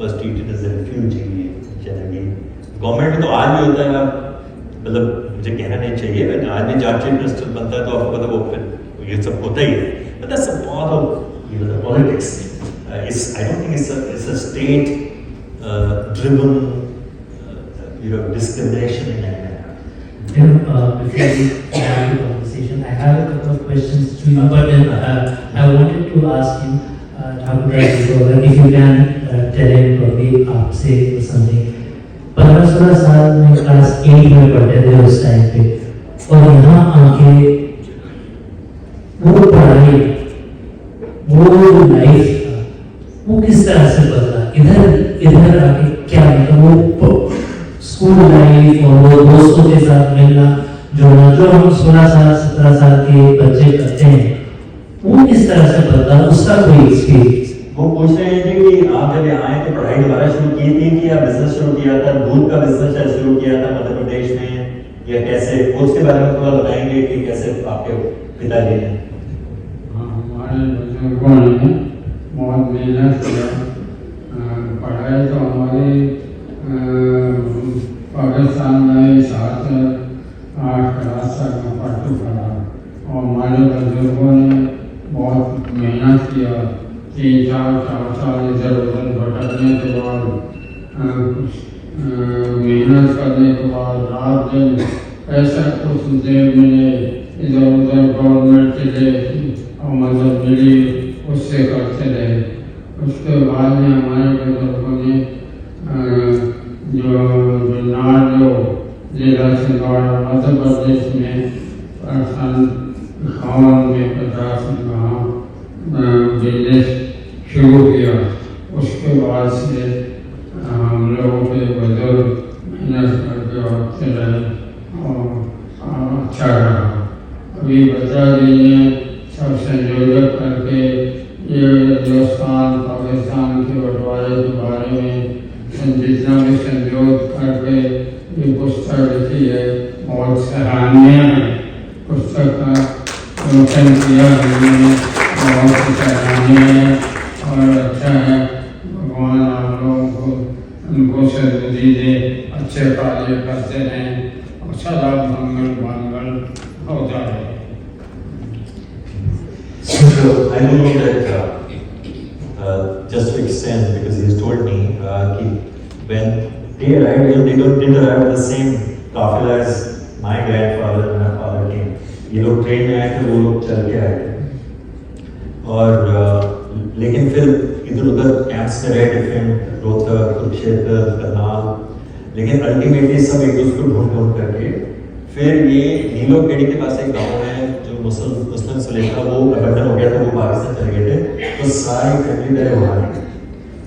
was treated as a refugee generally. Government में तो आज भी होता है, मतलब मुझे कहना नहीं चाहिए, बट आज भी जब चीफ मिनिस्टर बनता है तो आपको पता वो फिर ये सब होता ही है. But that's a part of the politics. I don't think it's a state driven discrimination in that manner. Before we have the conversation, I have a couple of questions to you, but then I wanted to ask you, Thakur, if you can tell him probably आपसे something. 15-16 साल में class 8 में पढ़ते थे उस time पे, और यहाँ आके वो पढ़ाई, वो लाइफ वो किस तरह से बदला, इधर आके क्या मतलब वो स्कूल लाइफ और वो दोस्तों के साथ मिलना जुड़ना जो हम 16 साल 17 साल के बच्चे करते हैं, वो किस तरह से बदला, उसका कोई एक्सपीरियंस. वो पूछ रहे हैं कि आप जब यहाँ आए तो पढ़ाई दोबारा शुरू की थी कि आप बिजनेस शुरू किया था, दूध का बिजनेस शुरू किया था मध्य प्रदेश में, या कैसे, उसके बारे में थोड़ा बताएंगे कि कैसे आपके पिताजी ने. हमारे बुजुर्गों ने बहुत मेहनत किया. पढ़ाई तो हमारी पाकिस्तान में 7-8 क्लास तक में पढ़ा, और हमारे बुजुर्गों ने बहुत मेहनत किया. 4 साल इधर उधर भटकने के बाद मेहनत करने के बाद रात दिन ऐसा कुछ देर मिले इधर उधर गवर्नमेंट के लिए और मदद मिली उससे करते रहे। उसके बाद में हमारे बुजुर्गों ने जो जिला छिंदवाड़ा मध्य प्रदेश में सन 51 में 50 में वहाँ बिजनेस शुरू किया। उसके बाद से हम लोगों के बुजुर्ग मेहनत करके होते रहे और अच्छा रहा। अभी बता दीजिए सब संयोजक करके ये हिंदुस्तान पाकिस्तान के बंटवारे के बारे में जितना भी संयोग करके ये पुस्तक लिखी है बहुत सराहनीय है। पुस्तक का विमोचन किया उन्होंने बहुत सराहनीय है और अच्छा है। भगवान आप लोगों को उनको सद्बुद्धि दे, अच्छे कार्य करते रहें और सदा मंगल होता रहे। So I don't know that just to extend, because he's told me when they arrived, they didn't arrive at the same काफिला as my grandfather and my father came. ये लोग ट्रेन में आए थे, वो लोग चल के आए थे और लेकिन फिर इधर उधर कैंप्स में रहे, डिफरेंट रोहतक, कुरुक्षेत्र, करनाल, लेकिन अल्टीमेटली सब एक दूसरे को ढूंढ करके फिर ये नीलोखेड़ी के पास एक गाँव है जो मुस्लिम सुलेखा वो अबंडन हो गया था, वो पाकिस्तान चले गए थे, तो सारी फैमिली मेरे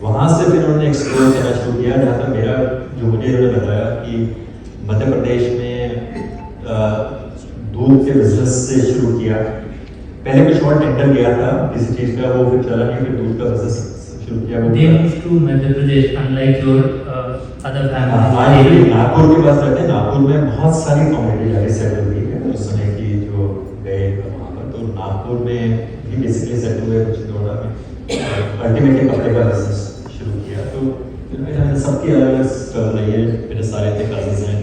वहाँ से फिर उन्होंने एक्सप्लोर करना शुरू किया। जहाँ तक मेरा जो मुझे उन्होंने बताया कि मध्य प्रदेश में दूध के बिजनेस से शुरू किया। पहले कुछ और टेंडर गया था किसी चीज़ का, वो फिर चला नहीं, फिर दूध का बिजनेस शुरू किया। They moved to Madhya Pradesh, unlike your other families. Nagpur के पास रहते हैं। नागपुर में बहुत सारी कम्युनिटी जाके सेटल हुई है उस समय की जो गए वहाँ पर, तो नागपुर में भी बेसिकली सेटल हुए कुछ दौरा में, अल्टीमेटली कपड़े का बिजनेस शुरू किया। तो सबकी अलग अलग स्ट्रगल रही है। मेरे सारे थे कजिन्स हैं,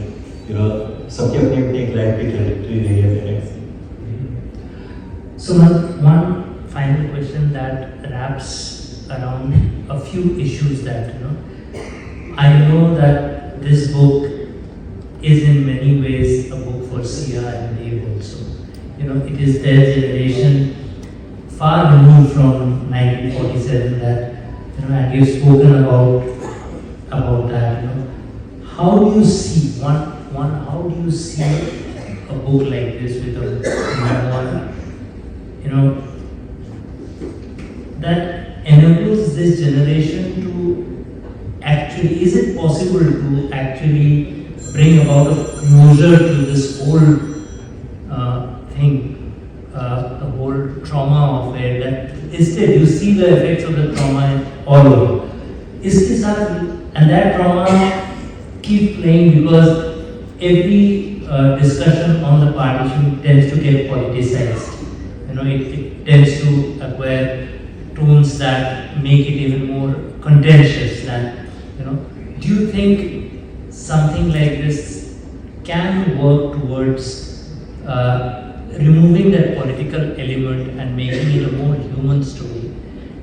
सबकी अपनी अपनी एक लाइफ की ट्रेजेक्टरी रही है मेरे। So one final question that wraps around a few issues that I know that this book is in many ways a book for Sia and Dave also. It is their generation, far removed from 1947 that, and you've spoken about that, How do you see, how do you see a book like this with a, that enables this generation to actually, is it possible to actually bring about a closure to this whole thing, the whole trauma of it, that instead you see the effects of the trauma all over. Iske saath, and that trauma keep playing because every discussion on the partition tends to get politicized. It tends to acquire tones that make it even more contentious than, do you think something like this can work towards removing that political element and making it a more human story?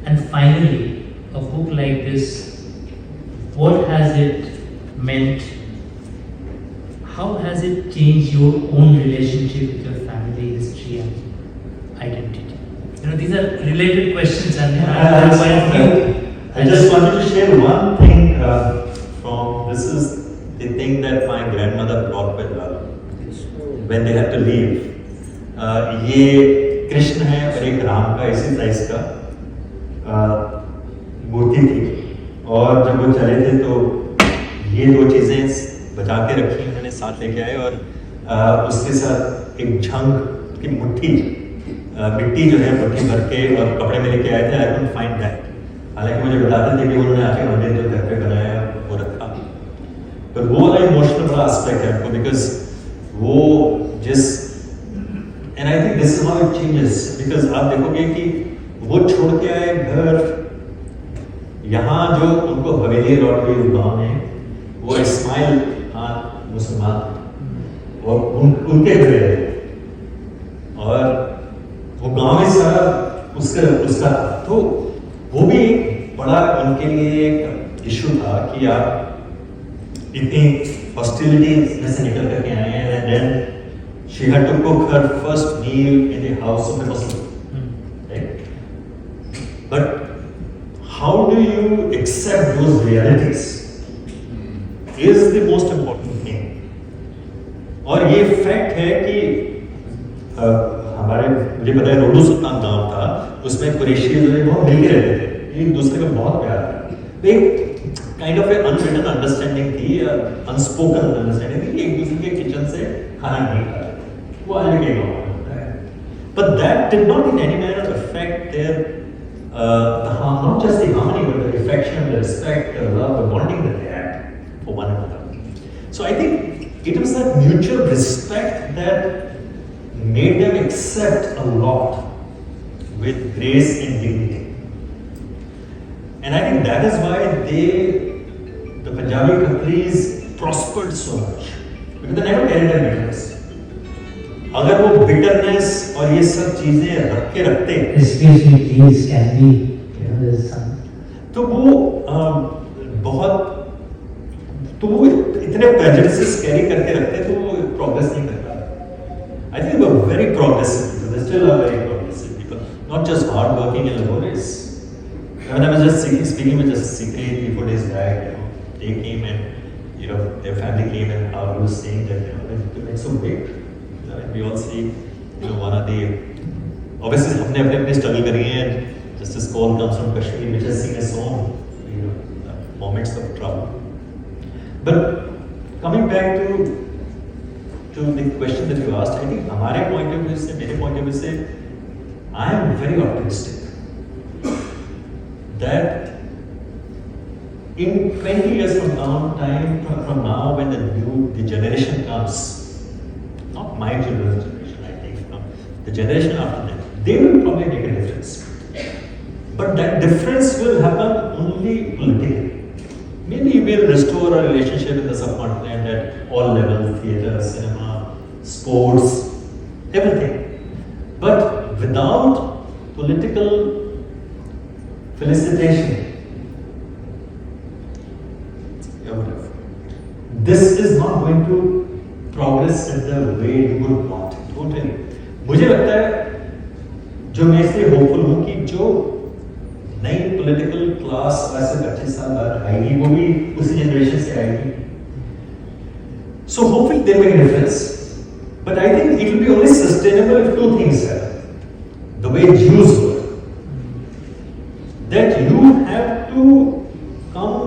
And finally, a book like this, what has it meant? How has it changed your own relationship with your family history and identity? These are related questions, and I just wanted to share one thing from this is the thing that my grandmother brought with her when they had to leave. ये कृष्ण है और एक राम का इसी size का मूर्ति थी, और जब वो चले थे तो ये दो चीजें बचा के रखी उन्होंने, साथ लेके आए, और उसके साथ एक झंग की मुट्ठी, मिट्टी जो है मुट्ठी भर के और कपड़े में लेके आए थे। आई डोंट फाइंड दैट, हालांकि मुझे बताते थे कि उन्होंने आके मंदिर जो घर पे बनाया वो रखा, पर वो वाला इमोशनल बड़ा एस्पेक्ट है आपको, बिकॉज वो जिस, and I think this is how it changes, because आप देखोगे कि वो छोड़ के आए घर, यहाँ जो उनको हवेली लौट गई गाँव में, वो इस्माइल खान मुसलमान और उनके घर रहे, और वो गांव में सारा उसका तो वो भी एक बड़ा उनके लिए एक इशू था कि आप इतनी हॉस्टिलिटी में से निकल करके आए हैं and then she had to cook her first meal in the house of a Muslim, right? But how do you accept those realities is the most important thing. और ये फैक्ट है कि हमारे मुझे पता है रोडू सुल्तान गांव था, उसमें कुरैशी जो है बहुत मिलके रहते थे, एक दूसरे का बहुत प्यार था। एक kind of A unwritten understanding थी, अनस्पोकन अंडरस्टैंडिंग थी, एक दूसरे के किचन से खाना नहीं खाते, वो आज के गाँव में होता है। But that did not in any manner affect their not just the harmony, but the affection, the respect, the love, the bonding that they had for one another. So I think it was that mutual respect that made them accept a lot with grace and dignity. And I think that is why the Punjabi Khatris prospered so much. Because they never carried their bitterness. अगर वो bitterness और ये सब चीजें रख के रखते Especially these can be, there's some. तो वो इतने prejudices कैरी करके रखते तो वो प्रोग्रेस नहीं कर पाते। I think they were very progressive people. They still are very progressive people, not just hardworking and laborious. When I was just speaking with just Sikri 3-4 days back, they came and their family came and I was saying that it's so big. We all see one of the obviously हमने अपने struggle करी है, and just this call comes from Kashmir, which has seen its own moments of trouble. But coming back to the question that you asked, I think हमारे point of view से, मेरे point of view से, I am very optimistic that in 20 years from now, when the generation comes, not my children's generation, I think, no, the generation after them, they will probably make a difference. But that difference will happen only politically. Maybe we'll restore a relationship in the subcontinent at all levels, theatre, cinema, sports, everything. But without political felicitation, this is not going to progress in the way you would want it. Totally. मुझे लगता है जो मैं इसलिए hopeful हूँ कि जो नई पॉलिटिकल क्लास ऐसे 25 साल बाद आएगी वो भी उसी जनरेशन से आएगी. So hopefully they make a difference. But I think it will be only sustainable if two things happen. The way Jews were. That you have to come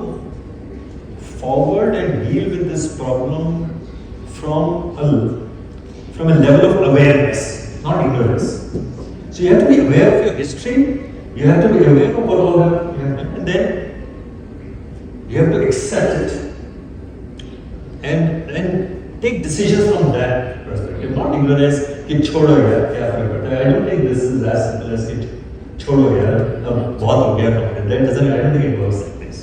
forward and deal with this problem from a level of awareness, not ignorance. So you have to be aware of your history, you have to be aware of what all happened, and then you have to accept it and take decisions from that perspective, not ignorance, कि छोड़ो यार क्या फर्क पड़ता है. I don't think this is as simple as कि छोड़ो यार अब बहुत हो गया. That doesn't, I don't think it works like this.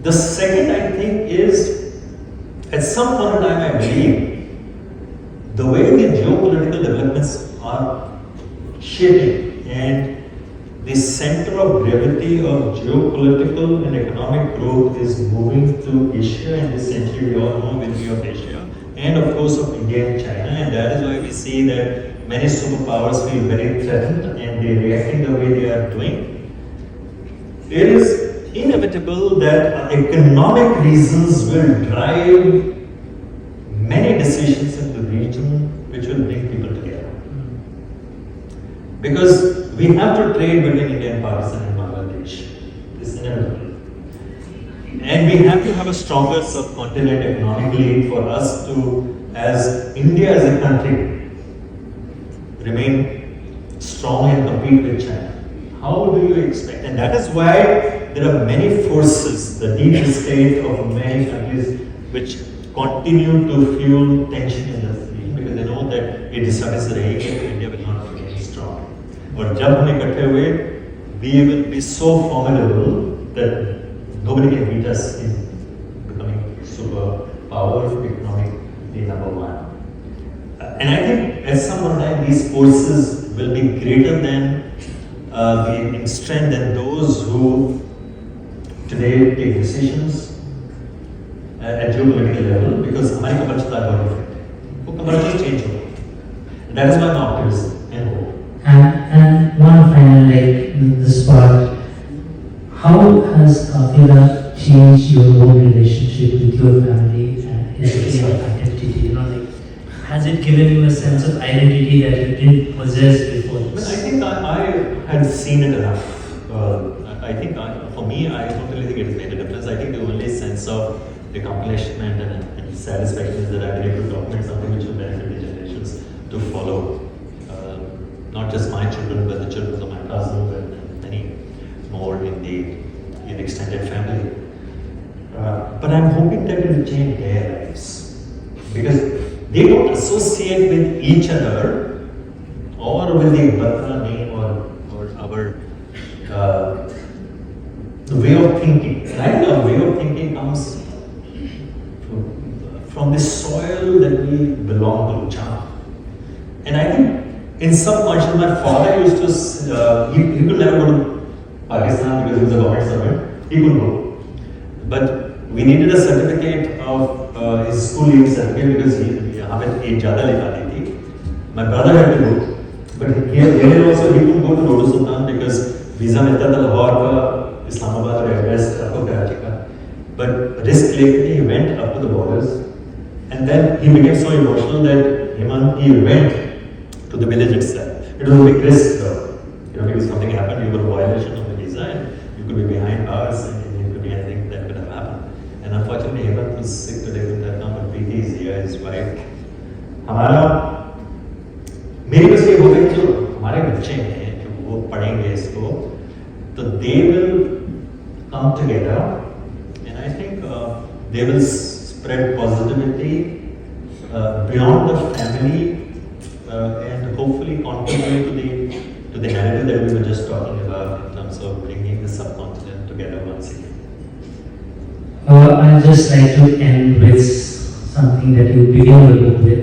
The second I think is, at some point in time I believe, the way the geopolitical developments are shaping and the center of gravity of geopolitical and economic growth is moving to Asia, and this century we all know will be of Asia, and of course of India and China, and that is why we see that many superpowers feel very threatened and they reacting the way they are doing. It is inevitable that economic reasons will drive many decisions in the region which will bring people together. Because we have to trade between India and Pakistan and Bangladesh. It's inevitable. And we have to have a stronger subcontinent economically for us to, as India as a country, remain strong and compete with China. How do you expect? And that is why there are many forces, the deep state of many countries, which continue to fuel tension in the region, because they know that it is India will not remain strong. और जब हम इकट्ठे हुए, we will be so formidable that nobody can beat us in becoming superpower, economically number one. And I think at some point in time these forces will be greater than gaining strength, and those who today take decisions at geopolitical level, because हमारी कमर चला गया है, वो कमर just change होगा. That is my optimism and hope. And one final, like this part, how has Kafila changed your own relationship with your family and history and identity? You know, like, has it given you a sense of identity that you didn't possess before But this? I think I had seen it enough. I think for me, I don't really think it has made a difference. I think the only sense of accomplishment and satisfaction is that I've been able to document something which will benefit the generations to follow. Not just my children, but the children of my cousins and many more in the extended family. But I'm hoping that it will change their lives, because they don't associate with each other or with the Batra name or our the way of thinking. Right? Our way of thinking comes from the soil that we belong to, Cham. And I think in subconscious, my father used to, he could never go to Pakistan because he was a government servant. He couldn't go. But we needed a certificate of his school leaving certificate because यहाँ पे age ज़्यादा लिखानी थी. My brother had to go. But here also he couldn't go to Rodu Sultan because visa मिलता था लाहौर का, Islamabad और address आपको कराची का. But risk लेके he went up to the borders. And then he became so emotional that he went to the village itself. It was a big risk though. You know, because something happened, you were a violation of the visa and you could be behind bars and it could be anything that could have happened. And unfortunately, Hemant was sick today with that now, but Preeti is here, his wife. हमारा मेरी बस ये हो गई जो हमारे बच्चे हैं जो वो पढ़ेंगे इसको तो they will come together and I think they will spread positivity beyond the family and hopefully contribute to the narrative that we were just talking about in terms of bringing the subcontinent together once again. I'd just like to end with something that you begin the book with.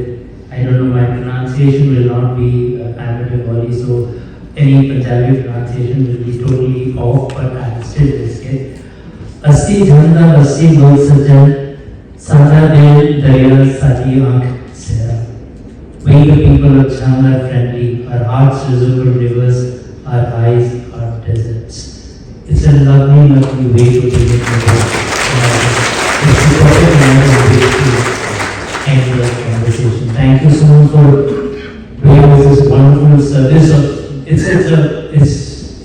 I don't know, my pronunciation will not be Tamil Bengali, so any Punjabi pronunciation will be totally off, but I'll still risk it. Assi Jhanda Assi Lok Sajjan Sada Dil Darya Sati Aankh Sera. We the people of Chang are friendly, our hearts resemble rivers, our eyes are deserts. It's a lovely, lovely way to begin the book. It's a perfect manner to end the conversation. Thank you so much for doing this wonderful service.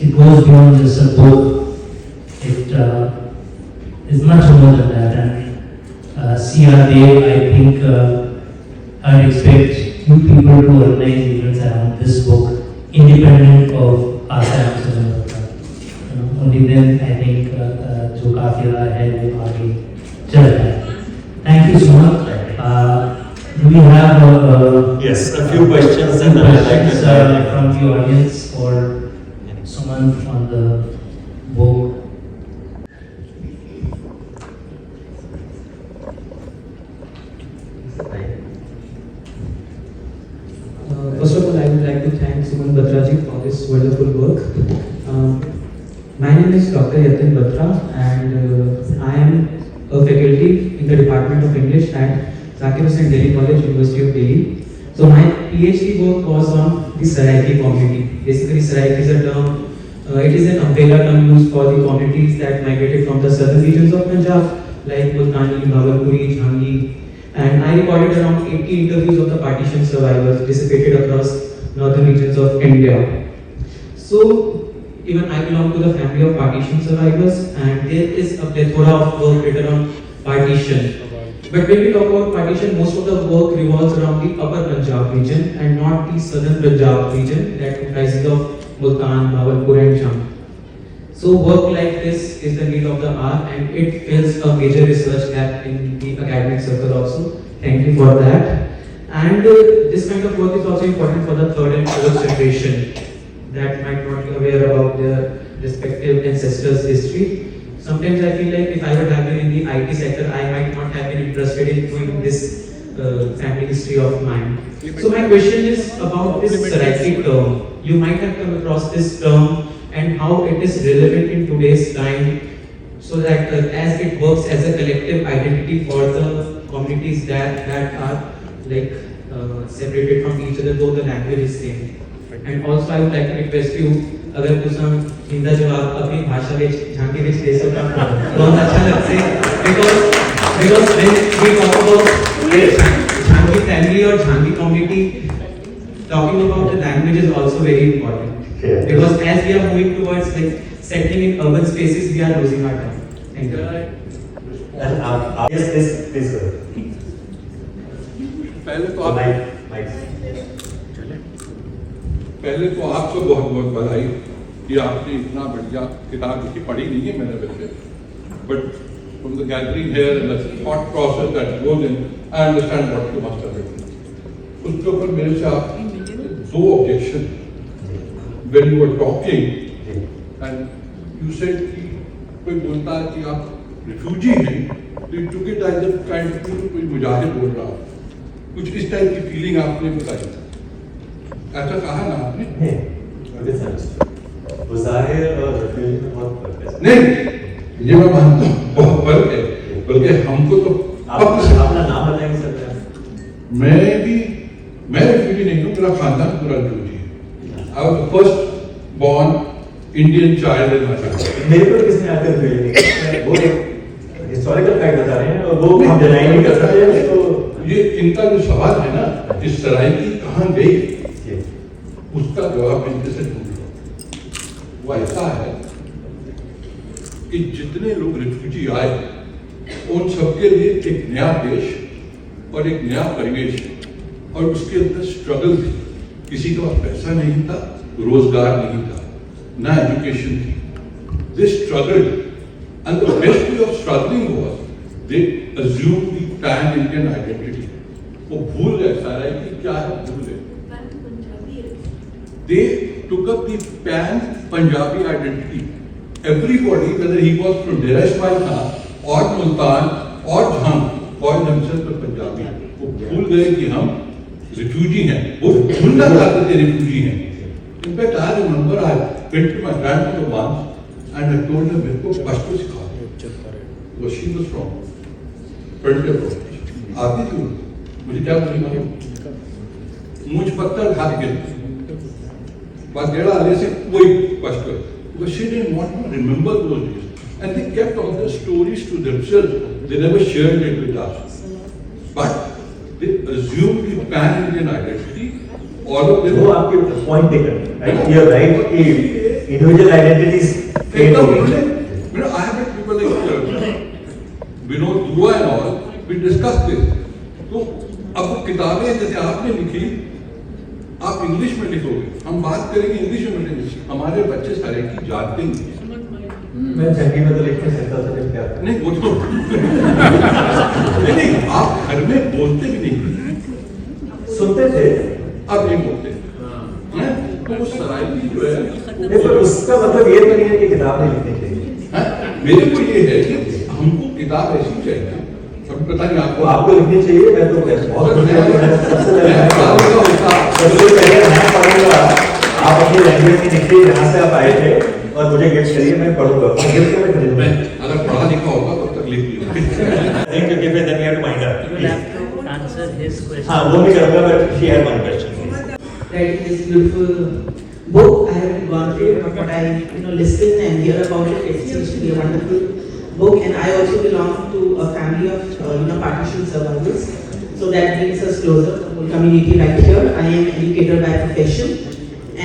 It goes beyond just a book. It is much more than that. And C.R. Dev, I think, I expect you people to organize events around this book, independent of Asams and only then I think जो काफिला है वो आगे चल रहा है. Thank you so much. Do we have Yes, a few questions and then I'd like to from the audience or someone on the board? First of all, I would like to thank Suman Batraji for this wonderful work. My name is Dr. Yatin Batra and I am a faculty in the Department of English at Zakir Hussain Delhi College, University of Delhi. So my PhD work was on the Saraiki community. Basically, Saraiki is a term, it is an umbrella term used for the communities that migrated from the southern regions of Punjab, like Multani, Bhagalpuri, Jhangi. And I recorded around 80 interviews of the partition survivors dissipated across northern regions of India. So, even I belong to the family of partition survivors, and there is a plethora of work written on partition. But when we talk about partition, most of the work revolves around the upper Punjab region and not the southern Punjab region that comprises of Multan, Bhagalpur and Jhangi. So work like this is the need of the hour and it fills a major research gap in the academic circle also. Thank you for that. And this kind of work is also important for the third and fourth generation that might not be aware about their respective ancestors' history. Sometimes I feel like if I would have been in the IT sector, I might not have been interested in doing this family history of mine. So my question is about this Saraiki term. You might have come across this term and how it is relevant in today's time, so that as it works as a collective identity for the communities that are like separated from each other, though the language is same. And also I would like to request you, अगर कुछ हम हिंदा जो आप अपनी भाषा में झांकी में दे सको बहुत अच्छा लगता है, because when we talk about Jhangi family or Jhangi community, talking about the language is also very important. Yeah. Because as we are moving towards like settling in urban spaces, we are losing our time. Thank you. And yes, please go. पहले तो आप पहले तो आपको बहुत बहुत बधाई कि आपने इतना बढ़िया किताब लिखी, पढ़ी नहीं है मैंने वैसे, but from the gathering here and the thought process that goes in, I understand what you must have written. उसके ऊपर मेरे से आप दो objection when you were talking and you said कि कोई बोलता है कि आप refugee हैं, तो you took it as a kind of कोई मुजाहिद बोल रहा हो, कुछ इस टाइप की फीलिंग आपने बताई, ऐसा कहा ना आपने? नहीं, ये मैं मानता हूँ बहुत फर्क है, बल्कि हमको तो अपना नाम बताएंगे सर? मैं रिफ्यूजी नहीं हूँ, मेरा खानदान पूरा रिफ्यूजी है। I was the first born Indian child in my family. मेरे को किसने आकर भेजे? वो एक हिस्टोरिकल फैक्ट बता रहे हैं और वो हम डिनाई नहीं कर सकते, तो ये इनका जो सवाल है ना, इस सराइकी कहाँ गई, उसका जवाब इनके से ढूंढ लो। वो ऐसा है कि जितने लोग रिफ्यूजी आए, उन सबके लिए एक नया देश और एक नया परिवेश और उसके अंदर स्ट्रगल थी। किसी के पास पैसा नहीं था, रोजगार नहीं था, ना एजुकेशन थी। They struggled, and the best way of struggling was they assumed the pan-Indian identity. वो भूल गए सारा कि क्या है, भूल गए। They took up the pan-Punjabi identity. Everybody, whether he was from Dera Ismail Khan or Multan or Jhang, called themselves a Punjabi. वो भूल गए कि हम रिफ्यूजी हैं, वो भूलना चाहते थे रिफ्यूजी हैं। In fact, I remember I went to my grandmother once and I told her मेरे को पश्तो सिखा दो, because she was from Frontier Province. आती थी मुझे क्या बोली मालूम? मुझ पत्थर खा के बस डेढ़ आने से कोई पश्तो है। Because she didn't want to remember those days. And they kept all the stories to themselves. They never shared it with us. But they assumed the pan-Indian identity. All of them. वो आपके point taken, right? You're right कि individual identities fade away. You know, I have met people like Vinod Dua and all. We discussed this. तो अब किताबें जैसे आपने लिखी, आप इंग्लिश में लिखोगे, हम बात करेंगे इंग्लिश में लिखेंगे, हमारे बच्चे सारे की जानते ही मैं जंगी में तो लिख नहीं सकता था, क्या नहीं, वो तो नहीं, आप घर में बोलते भी नहीं, सुनते थे, अब नहीं बोलते हैं, तो वो सराइकी जो है, नहीं, पर उसका मतलब ये तो नहीं है कि किताब नहीं लिखनी चाहिए। मेरे को ये है कि हमको किताब ऐसी चाहिए, अब पता नहीं आपको लिखनी चाहिए। मैं तो बहुत आप अपनी लैंग्वेज में लिखिए जहाँ से आप आए थे और मुझे गिफ्ट करिए, मैं पढ़ूंगा। गिफ्ट को मैं खरीदूंगा। अगर पढ़ा लिखा होगा तब तक लिख लीजिए। Thank you, give me then you have to mind her. You will have to answer his question. हाँ, वो भी करूँगा, but she had one question. Writing this beautiful book, I haven't gone through it, but I listen and hear about it. It seems to be a wonderful book, and I also belong to a family of partition survivors, so that brings us closer. The whole community right here. I am an educator by profession,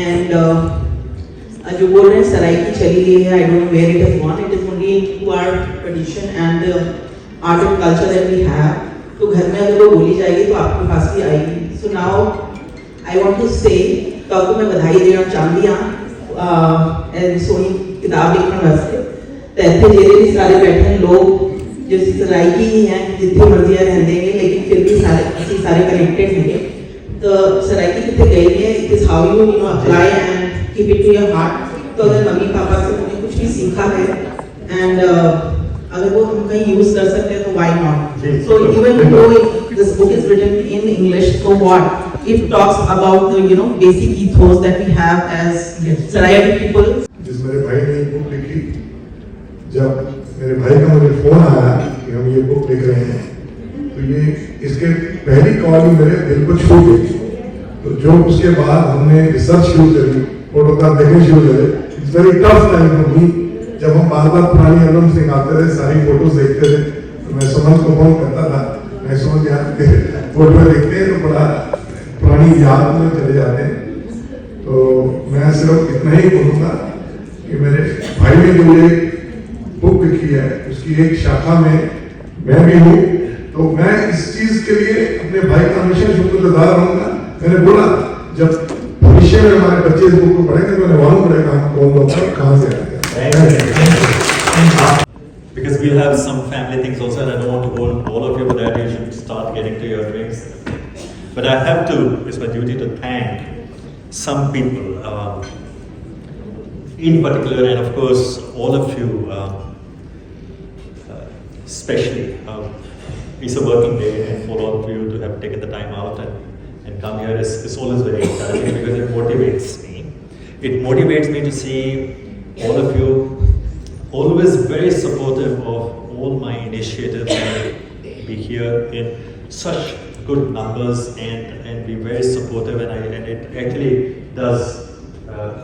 and जो बोल रहे हैं सराय की चली गई है, I don't know where it has gone. It is only to our tradition and the art and culture that we have. तो घर में अगर वो बोली जाएगी तो आपके पास भी आएगी. So now I want to say तो आपको मैं बधाई देना चाहती हूँ सोनी किताब लिखने वास्ते। तो ऐसे जेरे भी सारे बैठे हैं लोग जो सराइकी ही हैं, जितनी मर्जियाँ रह देंगे लेकिन फिर भी सारे कनेक्टेड होंगे। तो सराइकी कितने गई है, it is how you apply and keep it to your heart. तो अगर मम्मी पापा से उन्होंने कुछ भी सीखा है एंड अगर वो हम कहीं यूज कर सकते हैं तो why not. So even though this book is written in English, so what it talks about the basic ethos that we have as Saraiki people. जिसमें जब मेरे भाई का मुझे फ़ोन आया कि हम ये बुक लिख रहे हैं, तो ये इसके पहली कॉल ही मेरे दिल को छू गई। तो जो उसके बाद हमने रिसर्च शुरू करी, फोटोग्राफ देखने शुरू करे, it's very tough time for me. जब हम बार बार पुरानी एल्बम्स निकालते थे, सारी फोटोज देखते थे, तो मैं सुमन को फोन करता था, मैं सुमन याद के फोटो देखते हैं तो बड़ा पुरानी याद में चले जाते हैं। तो मैं सिर्फ इतना ही बोलूँगा कि मेरे भाई ने जो ये बुक लिखी है, उसकी एक शाखा में मैं भी हूँ, तो मैं इस चीज़ के लिए अपने भाई का हमेशा शुक्रगुजार रहूँगा। मैंने बोला जब भविष्य में हमारे बच्चे इस बुक को पढ़ेंगे तो उन्हें मालूम पड़ेगा हम कौन लोग कहाँ से आए हैं। Because we'll have some family things also, and I don't want to hold all of you for that. You should start getting to your drinks. But I have to, it's my duty to thank some people, in particular, and of course, all of you, especially. It's a working day, and for all of you to have taken the time out and come here is always very encouraging because it motivates me. It motivates me to see all of you always very supportive of all my initiatives and be here in such good numbers and be very supportive, and it actually does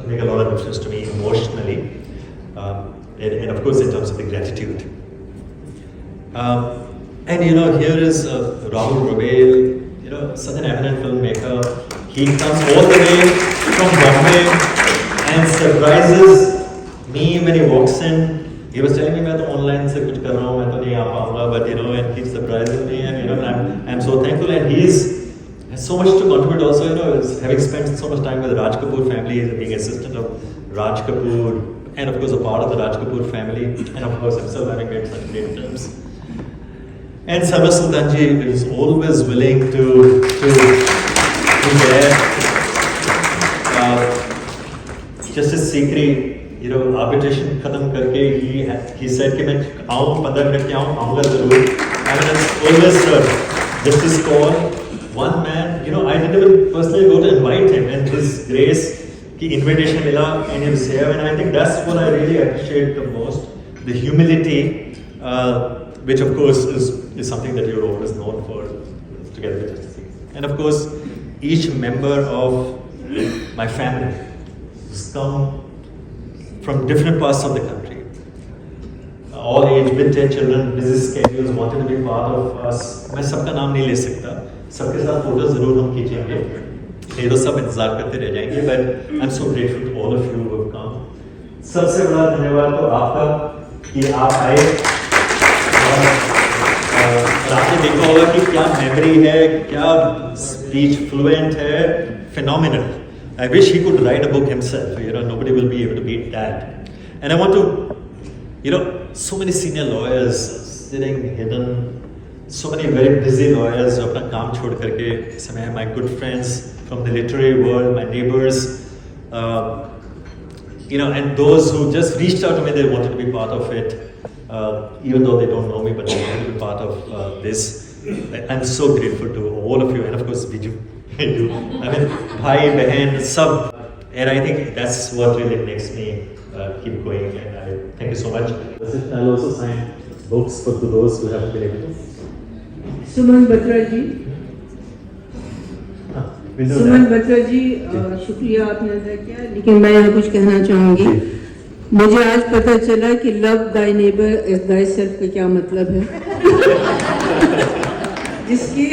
make a lot of difference to me emotionally, and of course in terms of the gratitude. And you know, here is Rahul Ravel, you know, such an eminent filmmaker. He comes all the way from Bombay and surprises me when he walks in. He was telling me मैं तो online से कुछ कर रहा हूँ, मैं तो नहीं आ पाऊँगा, but you know, and he's surprising me, and you know, I'm so thankful, and he's has so much to contribute also. You know, having spent so much time with the Raj Kapoor family, being assistant of Raj Kapoor, and of course a part of the Raj Kapoor family, and of course himself having made such great films. And Sarwar Sultanji is always willing to be there. Justice Sikri, you know, arbitration खत्म करके he said कि मैं आऊँ 15 minute के आऊँगा ज़रूर. I mean, it's always Justice Kaur, one man. You know, I didn't even personally go to invite him, and his grace की invitation मिला, and he was here, and I think that's what I really appreciate the most, the humility, which of course is something that you're always known for together with Justice. And of course, each member of my family has come from different parts of the country. All age, vintage children, busy schedules, wanted to be part of us. मैं सबका नाम नहीं ले सकता, सबके साथ photo जरूर हम खींचेंगे, ये तो सब इंतजार करते रह जाएंगे, but I'm so grateful to all of you who have come. सबसे बड़ा धन्यवाद तो आपका कि आप आए, और आपने देखा होगा कि क्या मेमोरी है, क्या स्पीच फ्लुएंट है, phenomenal. I wish he could write a book himself. You know, nobody will be able to beat that. And I want to, you know, so many senior lawyers sitting hidden, so many very busy lawyers जो अपना काम छोड़ करके इस समय, my good friends from the literary world, my neighbors, you know, and those who just reached out to me, they wanted to be part of it, even though they don't know me, but they wanted to be part of this. I'm so grateful to all of you, and of course Biju. I mean, bhai, behan, sab, and I think that's what really makes me keep going, and I thank you so much. I'll also sign books for those who haven't been able to. सुमन बत्रा जी, सुमन बत्रा जी, शुक्रिया आपने अदा किया, लेकिन मैं यहाँ कुछ कहना चाहूँगी। मुझे आज पता चला कि love thy neighbour as thyself का क्या मतलब है, जिसकी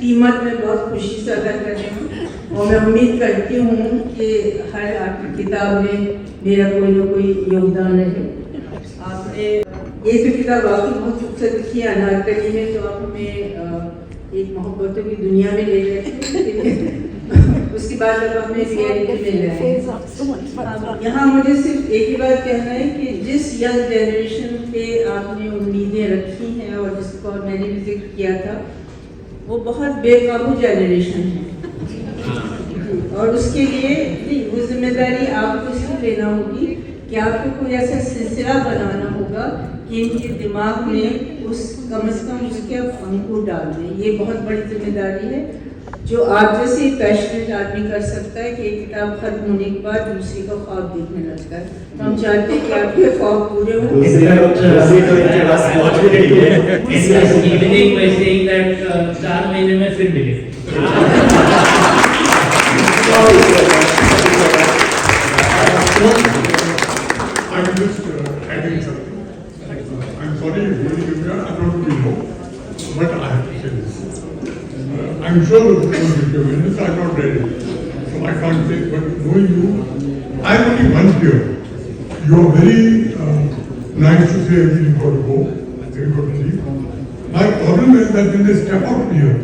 कीमत मैं बहुत खुशी से अदा कर रही हूँ, और मैं उम्मीद करती हूँ कि हर आपकी किताब में मेरा कोई ना कोई योगदान है। आपने ये तो किताब वाकई बहुत खूबसूरत लिखी है, अनारकली में तो आप हमें एक मोहब्बतों की दुनिया में ले गए, उसके बाद अब हमें रियलिटी में ले आए। यहाँ मुझे सिर्फ एक ही बात कहना है कि जिस यंग जनरेशन पे आपने उम्मीदें रखी हैं और जिसको मैंने भी जिक्र किया था, वो बहुत बेकाबू जनरेशन है, और उसके लिए वो जिम्मेदारी आपको इसलिए लेना होगी कि आपको कोई ऐसा सिलसिला बनाना होगा कि इनके दिमाग में उस कम से कम उसके अंकुर डाल दें। ये बहुत बड़ी जिम्मेदारी है। जो आप जैसे पैशनेट आदमी कर सकता है कि एक किताब खत्म होने के बाद दूसरी का ख्वाब देखने लगता है, तो हम चाहते हैं कि आपके ख्वाब पूरे हों। इवनिंग by saying that 4 महीने में फिर मिले. I'm just adding something. I'm sorry if you give me, I don't really know, but I have to say this. I'm sure the book was with your witness, I've not read it, so I can't say, but knowing you, I'm only once here. You are very nice to say everything got to go, everything got to leave. My problem is that when they step out here,